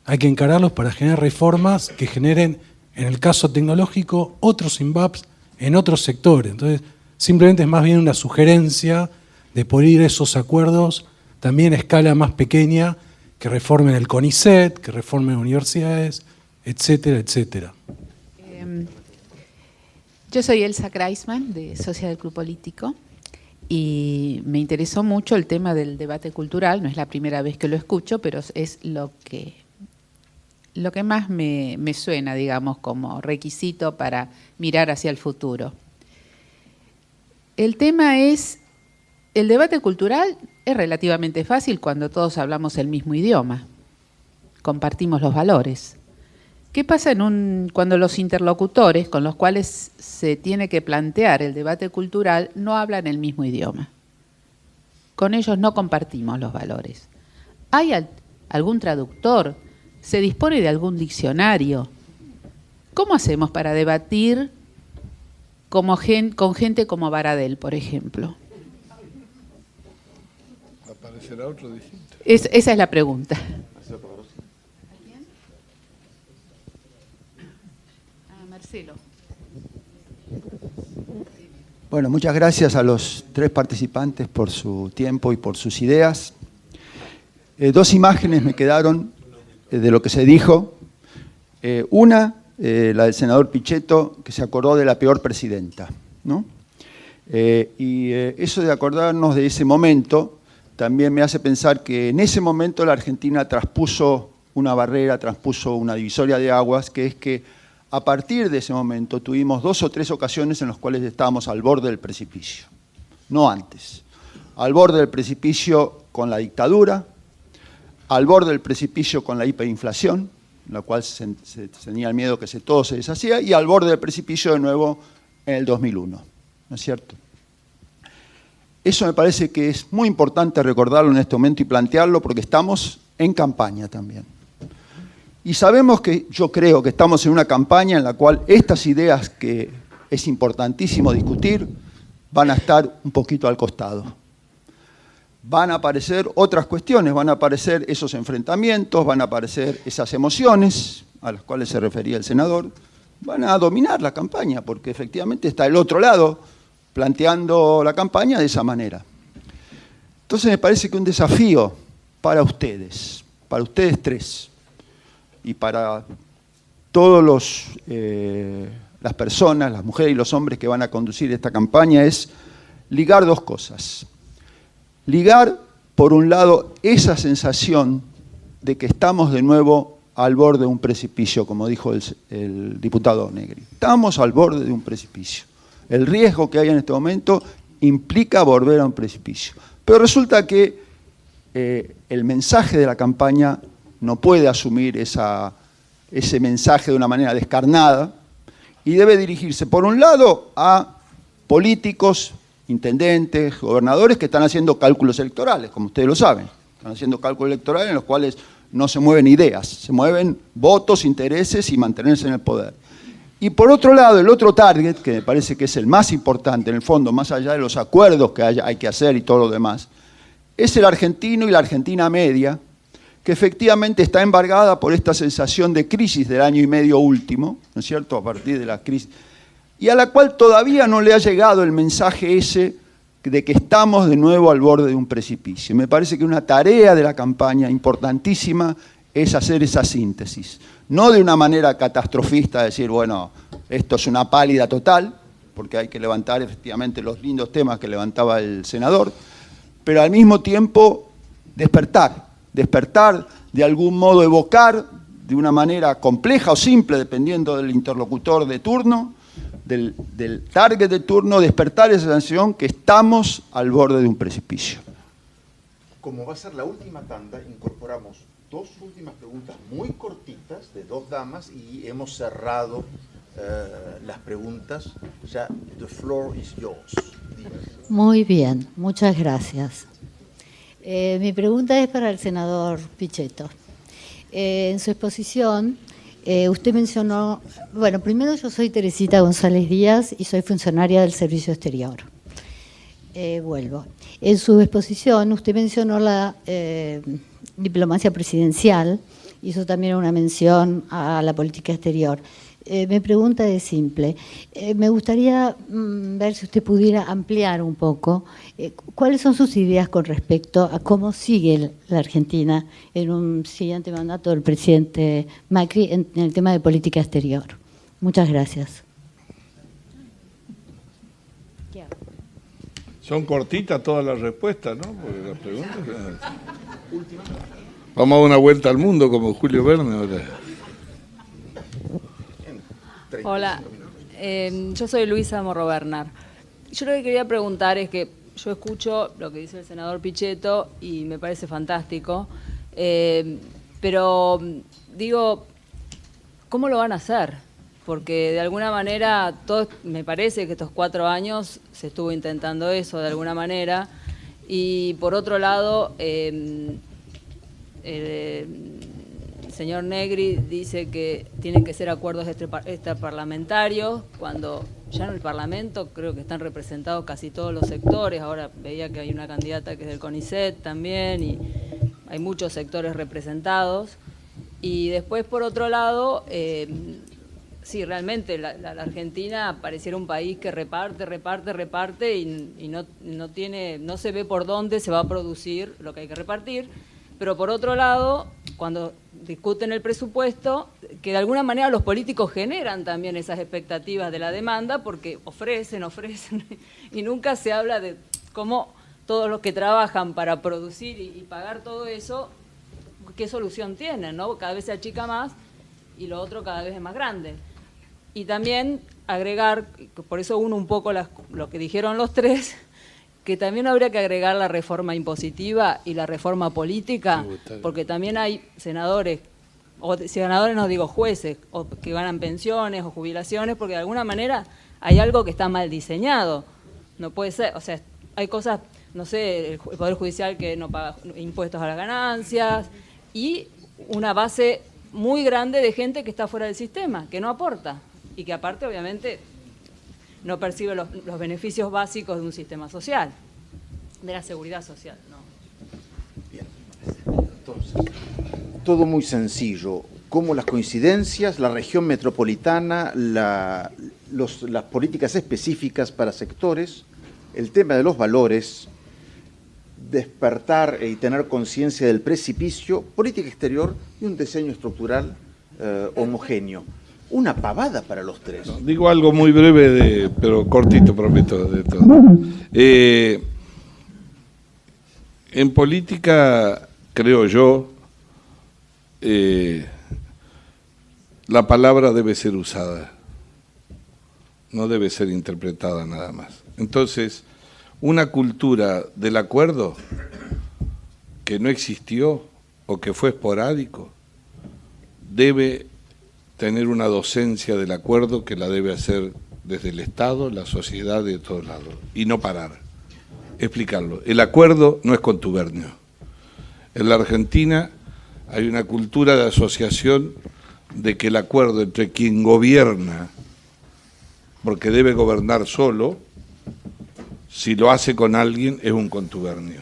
hay que encararlos para generar reformas que generen, en el caso tecnológico, otros INVAPs en otros sectores. Entonces, simplemente es más bien una sugerencia de poner esos acuerdos también a escala más pequeña, que reformen el CONICET, que reformen universidades, etcétera, etcétera. Yo soy Elsa Kreisman, socia del Club Político, y me interesó mucho el tema del debate cultural. No es la primera vez que lo escucho, pero es lo que más me suena, digamos, como requisito para mirar hacia el futuro. El tema es, el debate cultural es relativamente fácil cuando todos hablamos el mismo idioma, compartimos los valores. ¿Qué pasa cuando los interlocutores con los cuales se tiene que plantear el debate cultural no hablan el mismo idioma? Con ellos no compartimos los valores. ¿Hay algún traductor? ¿Se dispone de algún diccionario? ¿Cómo hacemos para debatir con gente como Baradel, por ejemplo? ¿Aparecerá otro distinto? Esa es la pregunta. Marcelo. Bueno, muchas gracias a los 3 participantes por su tiempo y por sus ideas. Dos imágenes me quedaron de lo que se dijo. Una, la del senador Pichetto, que se acordó de la peor presidenta, ¿no? Eso de acordarnos de ese momento también me hace pensar que en ese momento la Argentina traspuso una barrera, traspuso una divisoria de aguas, que es que a partir de ese momento tuvimos 2 o 3 ocasiones en las cuales estábamos al borde del precipicio, no antes. Al borde del precipicio con la dictadura, al borde del precipicio con la hiperinflación, en la cual se tenía el miedo que todo se deshacía, y al borde del precipicio de nuevo en el 2001, ¿no es cierto? Eso me parece que es muy importante recordarlo en este momento y plantearlo porque estamos en campaña también. Y sabemos que, yo creo que estamos en una campaña en la cual estas ideas que es importantísimo discutir van a estar un poquito al costado. Van a aparecer otras cuestiones, van a aparecer esos enfrentamientos, van a aparecer esas emociones a las cuales se refería el senador, van a dominar la campaña, porque efectivamente está el otro lado planteando la campaña de esa manera. Entonces me parece que un desafío para ustedes tres, y para todos las personas, las mujeres y los hombres que van a conducir esta campaña, es ligar 2 cosas. Ligar, por un lado, esa sensación de que estamos de nuevo al borde de un precipicio, como dijo el diputado Negri. Estamos al borde de un precipicio. El riesgo que hay en este momento implica volver a un precipicio. Pero resulta que el mensaje de la campaña no puede asumir ese mensaje de una manera descarnada y debe dirigirse, por un lado, a políticos, intendentes, gobernadores que están haciendo cálculos electorales, como ustedes lo saben. Están haciendo cálculos electorales en los cuales no se mueven ideas, se mueven votos, intereses y mantenerse en el poder. Y por otro lado, el otro target, que me parece que es el más importante en el fondo, más allá de los acuerdos que hay que hacer y todo lo demás, es el argentino y la Argentina media, que efectivamente está embargada por esta sensación de crisis del año y medio último, ¿no es cierto?, a partir de la crisis, y a la cual todavía no le ha llegado el mensaje ese de que estamos de nuevo al borde de un precipicio. Me parece que una tarea de la campaña importantísima es hacer esa síntesis. No de una manera catastrofista, decir, bueno, esto es una pálida total, porque hay que levantar efectivamente los lindos temas que levantaba el senador, pero al mismo tiempo despertar, de algún modo evocar de una manera compleja o simple, dependiendo del interlocutor de turno, del target de turno, despertar esa sensación que estamos al borde de un precipicio. Como va a ser la última tanda, incorporamos 2 últimas preguntas muy cortitas de 2 damas y hemos cerrado las preguntas. Ya, the floor is yours. Muy bien, muchas gracias. Mi pregunta es para el senador Pichetto. En su exposición, usted mencionó, bueno, primero yo soy Teresita González Díaz y soy funcionaria del Servicio Exterior. Vuelvo. En su exposición usted mencionó la diplomacia presidencial, hizo también una mención a la política exterior. Mi pregunta es simple. Me gustaría ver si usted pudiera ampliar un poco cuáles son sus ideas con respecto a cómo sigue la Argentina en un siguiente mandato del presidente Macri en el tema de política exterior. Muchas gracias. Son cortitas todas las respuestas, ¿no? Porque las preguntas... Vamos a dar una vuelta al mundo como Julio Verne ahora. Hola, yo soy Luisa Morro Bernard. Yo lo que quería preguntar es que yo escucho lo que dice el senador Pichetto y me parece fantástico, pero digo, ¿cómo lo van a hacer? Porque de alguna manera, me parece que estos 4 años se estuvo intentando eso de alguna manera, y por otro lado, el señor Negri dice que tienen que ser acuerdos extraparlamentarios, cuando ya en el Parlamento creo que están representados casi todos los sectores. Ahora veía que hay una candidata que es del CONICET también, y hay muchos sectores representados. Y después, por otro lado, sí, realmente la Argentina pareciera un país que reparte y no se ve por dónde se va a producir lo que hay que repartir. pero por otro lado, cuando discuten el presupuesto, que de alguna manera los políticos generan también esas expectativas de la demanda, porque ofrecen, y nunca se habla de cómo todos los que trabajan para producir y pagar todo eso, qué solución tienen, ¿no? Cada vez se achica más y lo otro cada vez es más grande. Y también agregar, por eso uno un poco lo que dijeron los tres, que también habría que agregar la reforma impositiva y la reforma política, porque también hay senadores, o senadores no digo jueces, o que ganan pensiones o jubilaciones, porque de alguna manera hay algo que está mal diseñado. No puede ser, o sea, hay cosas, no sé, el Poder Judicial que no paga impuestos a las ganancias, y una base muy grande de gente que está fuera del sistema, que no aporta, y que aparte obviamente no percibe los beneficios básicos de un sistema social, de la seguridad social, ¿no? Bien. Entonces, todo muy sencillo. Cómo las coincidencias, la región metropolitana, las políticas específicas para sectores, el tema de los valores, despertar y tener conciencia del precipicio, política exterior y un diseño estructural homogéneo. Una pavada para los tres. No, digo algo muy breve, pero cortito, prometo, de todo. En política, creo yo, la palabra debe ser usada, no debe ser interpretada nada más. Entonces, una cultura del acuerdo que no existió o que fue esporádico, debe tener una docencia del acuerdo que la debe hacer desde el Estado, la sociedad, de todos lados, y no parar. Explicarlo. El acuerdo no es contubernio. En la Argentina hay una cultura de asociación de que el acuerdo entre quien gobierna, porque debe gobernar solo, si lo hace con alguien es un contubernio.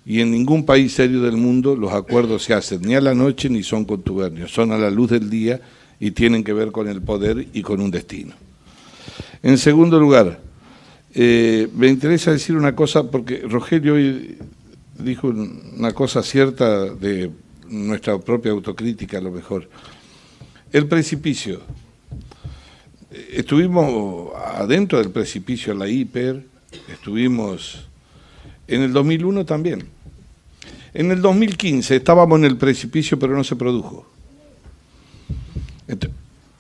Y en ningún país serio del mundo los acuerdos se hacen ni a la noche ni son contubernios, son a la luz del día y tienen que ver con el poder y con un destino. En segundo lugar, me interesa decir una cosa, porque Rogelio hoy dijo una cosa cierta de nuestra propia autocrítica a lo mejor. El precipicio. Estuvimos adentro del precipicio en la hiper, estuvimos en el 2001 también. En el 2015 estábamos en el precipicio, pero no se produjo.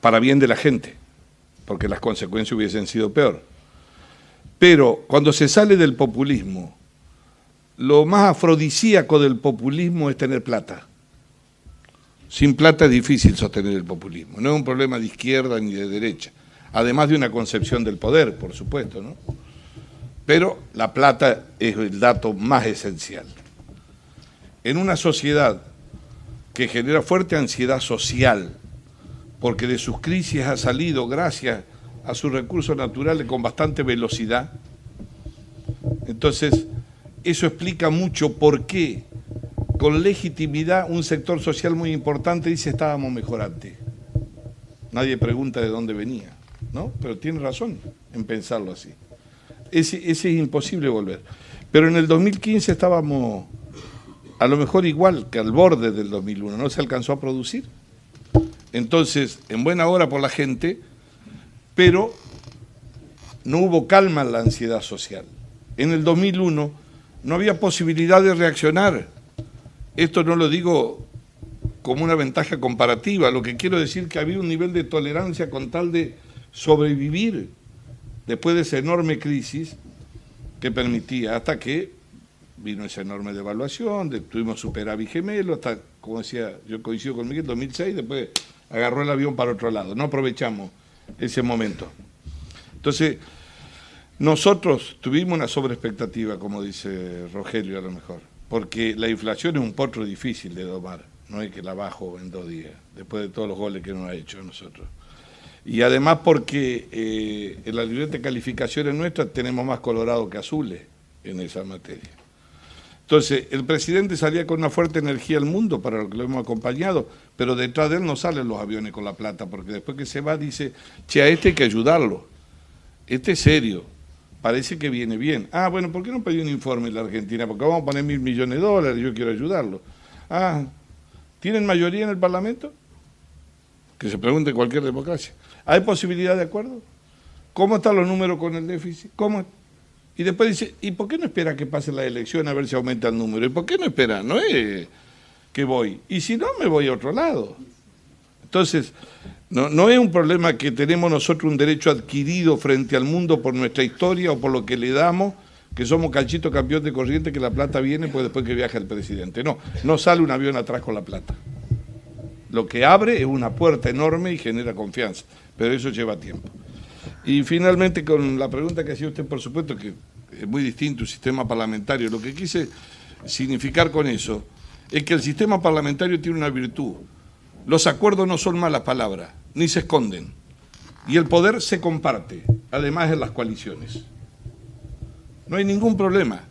Para bien de la gente, porque las consecuencias hubiesen sido peor. Pero cuando se sale del populismo, lo más afrodisíaco del populismo es tener plata. Sin plata es difícil sostener el populismo. No es un problema de izquierda ni de derecha. Además de una concepción del poder, por supuesto, ¿no? Pero la plata es el dato más esencial. En una sociedad que genera fuerte ansiedad social, porque de sus crisis ha salido gracias a sus recursos naturales con bastante velocidad, entonces eso explica mucho por qué, con legitimidad, un sector social muy importante dice estábamos mejor antes. Nadie pregunta de dónde venía, ¿no? Pero tiene razón en pensarlo así. Ese es imposible volver. Pero en el 2015 estábamos a lo mejor igual que al borde del 2001, no se alcanzó a producir. Entonces, en buena hora por la gente, pero no hubo calma en la ansiedad social. En el 2001 no había posibilidad de reaccionar. Esto no lo digo como una ventaja comparativa, lo que quiero decir es que había un nivel de tolerancia con tal de sobrevivir después de esa enorme crisis que permitía, hasta que vino esa enorme devaluación, tuvimos superávit gemelo, hasta, como decía, yo coincido con Miguel, 2006, después agarró el avión para otro lado, no aprovechamos ese momento. Entonces, nosotros tuvimos una sobreexpectativa, como dice Rogelio a lo mejor, porque la inflación es un potro difícil de domar, no hay que la bajo en 2 días, después de todos los goles que nos ha hecho nosotros. Y además porque en la libreta de calificaciones nuestras tenemos más colorados que azules en esa materia. Entonces, el presidente salía con una fuerte energía al mundo, para lo que lo hemos acompañado, pero detrás de él no salen los aviones con la plata, porque después que se va dice, che, a este hay que ayudarlo, este es serio, parece que viene bien. Ah, bueno, ¿por qué no pedí un informe en la Argentina? Porque vamos a poner $1.000 millones, yo quiero ayudarlo. Ah, ¿tienen mayoría en el Parlamento? Que se pregunte cualquier democracia. ¿Hay posibilidad de acuerdo? ¿Cómo están los números con el déficit? ¿Cómo? Y después dice, ¿y por qué no espera que pase la elección a ver si aumenta el número? ¿Y por qué no espera? No es que voy. Y si no, me voy a otro lado. Entonces, no es un problema que tenemos nosotros un derecho adquirido frente al mundo por nuestra historia o por lo que le damos, que somos cachito campeón de corriente, que la plata viene pues después que viaja el presidente. No sale un avión atrás con la plata. Lo que abre es una puerta enorme y genera confianza, pero eso lleva tiempo. Y finalmente, con la pregunta que hacía usted, por supuesto que es muy distinto un sistema parlamentario. Lo que quise significar con eso es que el sistema parlamentario tiene una virtud. Los acuerdos no son malas palabras, ni se esconden. Y el poder se comparte, además en las coaliciones. No hay ningún problema.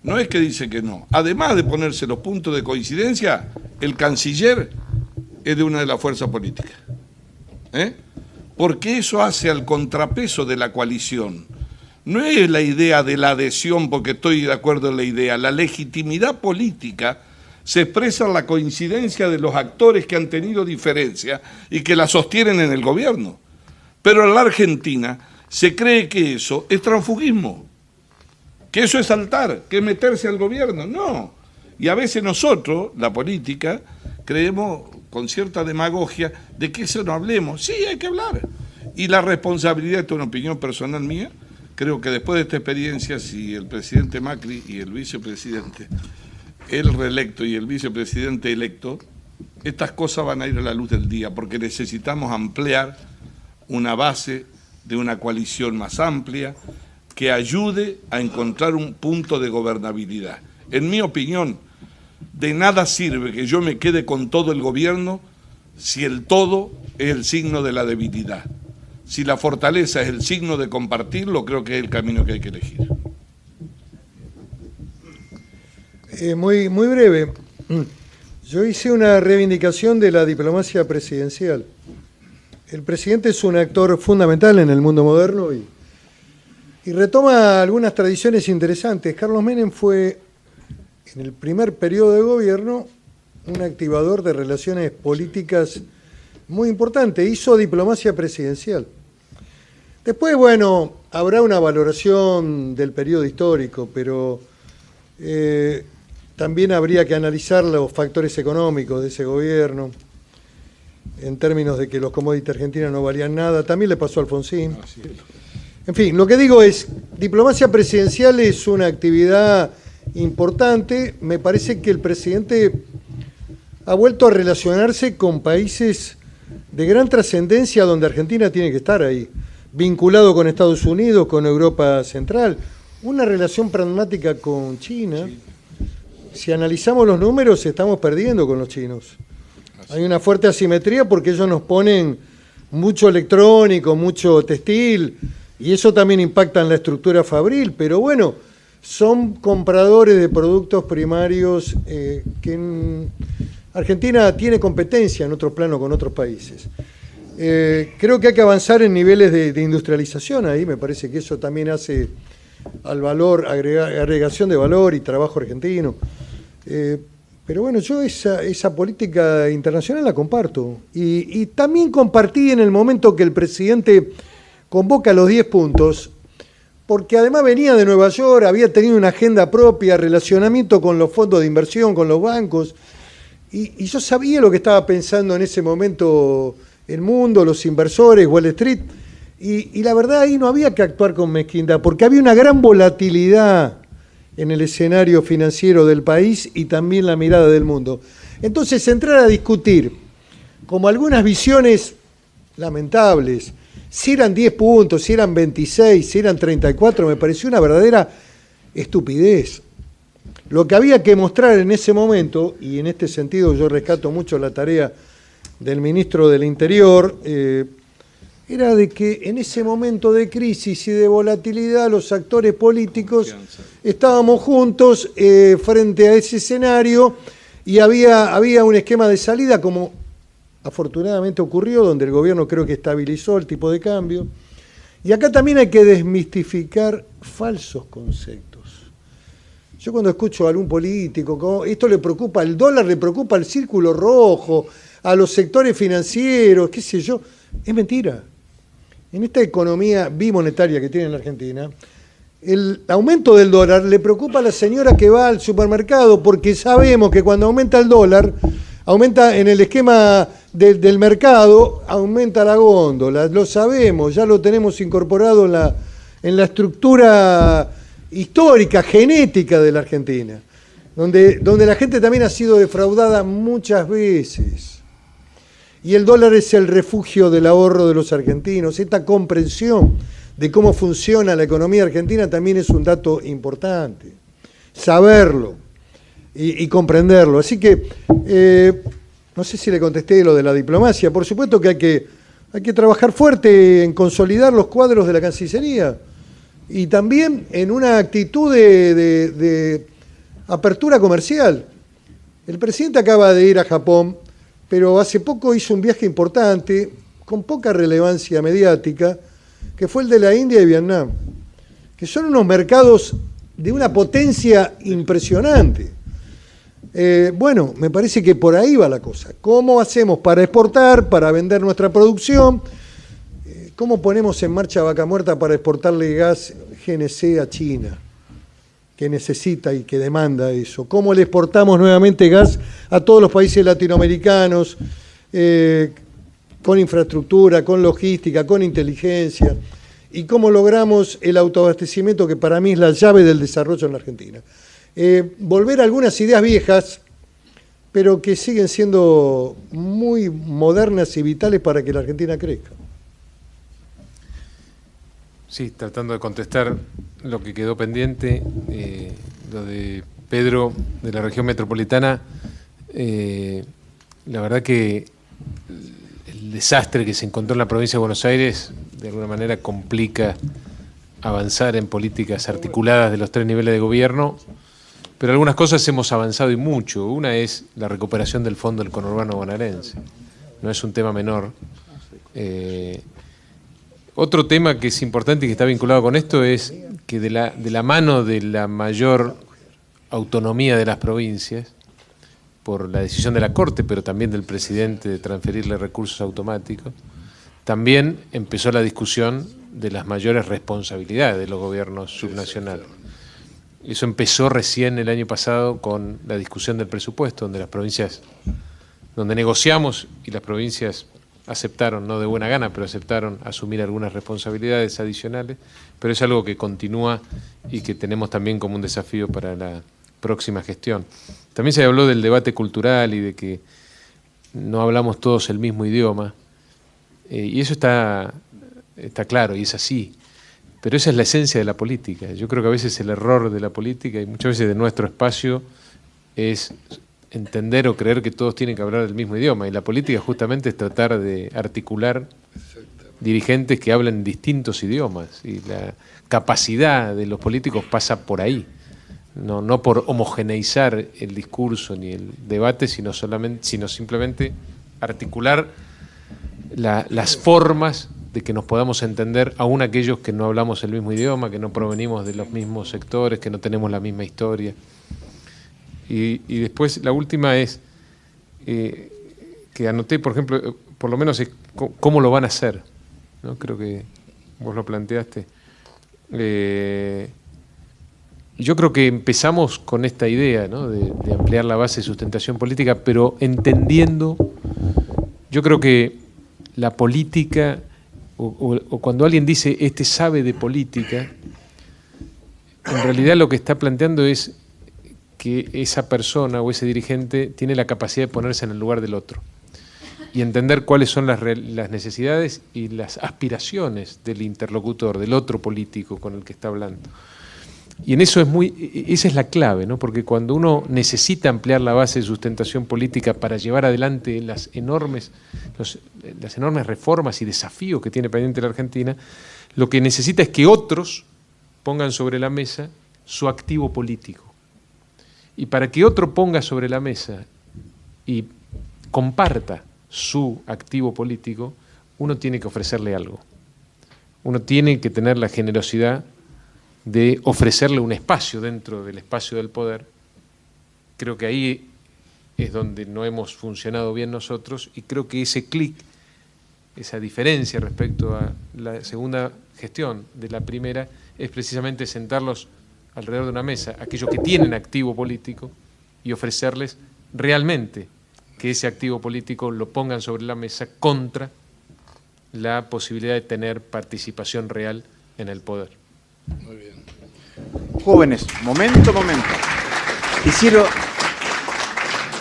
No es que dice que no. Además de ponerse los puntos de coincidencia, el canciller es de una de las fuerzas políticas. Porque eso hace al contrapeso de la coalición. No es la idea de la adhesión porque estoy de acuerdo en la idea. La legitimidad política se expresa en la coincidencia de los actores que han tenido diferencia y que la sostienen en el gobierno. Pero en la Argentina se cree que eso es transfugismo, que eso es saltar, que es meterse al gobierno. No. Y a veces nosotros, la política, creemos con cierta demagogia de que eso no hablemos. Sí, hay que hablar. Y la responsabilidad, esto es una opinión personal mía, creo que después de esta experiencia, si el presidente Macri y el vicepresidente, el reelecto y el vicepresidente electo, estas cosas van a ir a la luz del día, porque necesitamos ampliar una base de una coalición más amplia que ayude a encontrar un punto de gobernabilidad. En mi opinión, de nada sirve que yo me quede con todo el gobierno si el todo es el signo de la debilidad. Si la fortaleza es el signo de compartirlo, creo que es el camino que hay que elegir. Muy breve. Yo hice una reivindicación de la diplomacia presidencial. El presidente es un actor fundamental en el mundo moderno y retoma algunas tradiciones interesantes. Carlos Menem fue, en el primer periodo de gobierno, un activador de relaciones políticas muy importante. Hizo diplomacia presidencial. Después, bueno, habrá una valoración del periodo histórico, pero también habría que analizar los factores económicos de ese gobierno, en términos de que los commodities argentinos no valían nada. También le pasó a Alfonsín. En fin, lo que digo es, diplomacia presidencial es una actividad importante. Me parece que el presidente ha vuelto a relacionarse con países de gran trascendencia donde Argentina tiene que estar ahí, vinculado con Estados Unidos, con Europa Central, una relación pragmática con China. Si analizamos los números, estamos perdiendo con los chinos. Hay una fuerte asimetría porque ellos nos ponen mucho electrónico, mucho textil, y eso también impacta en la estructura fabril, pero bueno, son compradores de productos primarios que en Argentina tiene competencia en otro plano con otros países. Creo que hay que avanzar en niveles de industrialización ahí, me parece que eso también hace al valor, agregación de valor y trabajo argentino. Pero bueno, yo esa política internacional la comparto. Y también compartí en el momento que el presidente convoca los 10 puntos, porque además venía de Nueva York, había tenido una agenda propia, relacionamiento con los fondos de inversión, con los bancos, y yo sabía lo que estaba pensando en ese momento el mundo, los inversores, Wall Street, y la verdad ahí no había que actuar con mezquindad, porque había una gran volatilidad en el escenario financiero del país y también la mirada del mundo. Entonces, entrar a discutir, como algunas visiones lamentables, si eran 10 puntos, si eran 26, si eran 34, me pareció una verdadera estupidez. Lo que había que mostrar en ese momento, y en este sentido yo rescato mucho la tarea del ministro del Interior, era de que en ese momento de crisis y de volatilidad los actores políticos estábamos juntos frente a ese escenario y había un esquema de salida, como afortunadamente ocurrió, donde el gobierno creo que estabilizó el tipo de cambio. Y acá también hay que desmistificar falsos conceptos. Yo cuando escucho a algún político, esto le preocupa, el dólar le preocupa al círculo rojo, a los sectores financieros, qué sé yo, es mentira. En esta economía bimonetaria que tiene la Argentina, el aumento del dólar le preocupa a la señora que va al supermercado, porque sabemos que cuando aumenta el dólar, aumenta en el esquema del mercado, aumenta la góndola, lo sabemos, ya lo tenemos incorporado en la estructura histórica, genética de la Argentina, donde la gente también ha sido defraudada muchas veces. Y el dólar es el refugio del ahorro de los argentinos. Esta comprensión de cómo funciona la economía argentina también es un dato importante. Saberlo y comprenderlo. Así que, no sé si le contesté lo de la diplomacia. Por supuesto que hay que trabajar fuerte en consolidar los cuadros de la Cancillería. Y también en una actitud de apertura comercial. El presidente acaba de ir a Japón, pero hace poco hizo un viaje importante, con poca relevancia mediática, que fue el de la India y Vietnam, que son unos mercados de una potencia impresionante. Bueno, me parece que por ahí va la cosa. ¿Cómo hacemos para exportar, para vender nuestra producción? ¿Cómo ponemos en marcha Vaca Muerta para exportarle gas GNC a China, que necesita y que demanda eso? ¿Cómo le exportamos nuevamente gas a todos los países latinoamericanos, con infraestructura, con logística, con inteligencia? ¿Y cómo logramos el autoabastecimiento, que para mí es la llave del desarrollo en la Argentina? Volver a algunas ideas viejas, pero que siguen siendo muy modernas y vitales para que la Argentina crezca. Sí, tratando de contestar lo que quedó pendiente, lo de Pedro de la región metropolitana, la verdad que el desastre que se encontró en la provincia de Buenos Aires de alguna manera complica avanzar en políticas articuladas de los 3 niveles de gobierno, pero algunas cosas hemos avanzado y mucho. Una es la recuperación del fondo del conurbano bonaerense, no es un tema menor. Otro tema que es importante y que está vinculado con esto es que de la mano de la mayor autonomía de las provincias, por la decisión de la Corte, pero también del presidente de transferirle recursos automáticos, también empezó la discusión de las mayores responsabilidades de los gobiernos subnacionales. Eso empezó recién el año pasado con la discusión del presupuesto, donde las provincias, donde negociamos y las provincias aceptaron, no de buena gana, pero aceptaron asumir algunas responsabilidades adicionales, pero es algo que continúa y que tenemos también como un desafío para la próxima gestión. También se habló del debate cultural y de que no hablamos todos el mismo idioma, y eso está claro y es así, pero esa es la esencia de la política. Yo creo que a veces el error de la política y muchas veces de nuestro espacio es entender o creer que todos tienen que hablar el mismo idioma, y la política justamente es tratar de articular dirigentes que hablan distintos idiomas, y la capacidad de los políticos pasa por ahí, no por homogeneizar el discurso ni el debate, sino simplemente articular las formas de que nos podamos entender, aún aquellos que no hablamos el mismo idioma, que no provenimos de los mismos sectores, que no tenemos la misma historia. Y después la última es que anoté, por ejemplo, por lo menos es cómo lo van a hacer, ¿no? Creo que vos lo planteaste. Yo creo que empezamos con esta idea, ¿no?, de ampliar la base de sustentación política, pero entendiendo, yo creo que la política, o cuando alguien dice este sabe de política, en realidad lo que está planteando es que esa persona o ese dirigente tiene la capacidad de ponerse en el lugar del otro y entender cuáles son las necesidades y las aspiraciones del interlocutor, del otro político con el que está hablando. Y en eso esa es la clave, ¿no? Porque cuando uno necesita ampliar la base de sustentación política para llevar adelante las enormes reformas y desafíos que tiene pendiente la Argentina, lo que necesita es que otros pongan sobre la mesa su activo político. Y para que otro ponga sobre la mesa y comparta su activo político, uno tiene que ofrecerle algo. Uno tiene que tener la generosidad de ofrecerle un espacio dentro del espacio del poder. Creo que ahí es donde no hemos funcionado bien nosotros, y creo que ese clic, esa diferencia respecto a la segunda gestión de la primera, es precisamente sentarlos alrededor de una mesa, aquellos que tienen activo político, y ofrecerles realmente que ese activo político lo pongan sobre la mesa contra la posibilidad de tener participación real en el poder. Muy bien. Jóvenes, momento.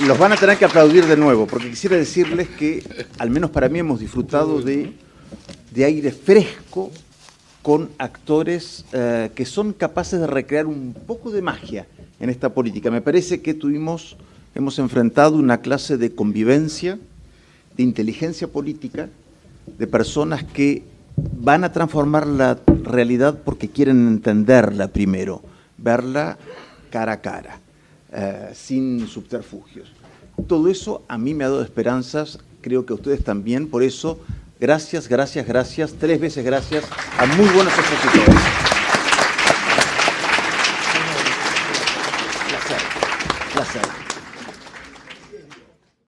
Los van a tener que aplaudir de nuevo, porque quisiera decirles que, al menos para mí, hemos disfrutado de aire fresco con actores que son capaces de recrear un poco de magia en esta política. Me parece que hemos enfrentado una clase de convivencia, de inteligencia política, de personas que van a transformar la realidad porque quieren entenderla primero, verla cara a cara, sin subterfugios. Todo eso a mí me ha dado esperanzas, creo que a ustedes también, por eso, gracias, 3 veces gracias a muy buenos expositores. Placer.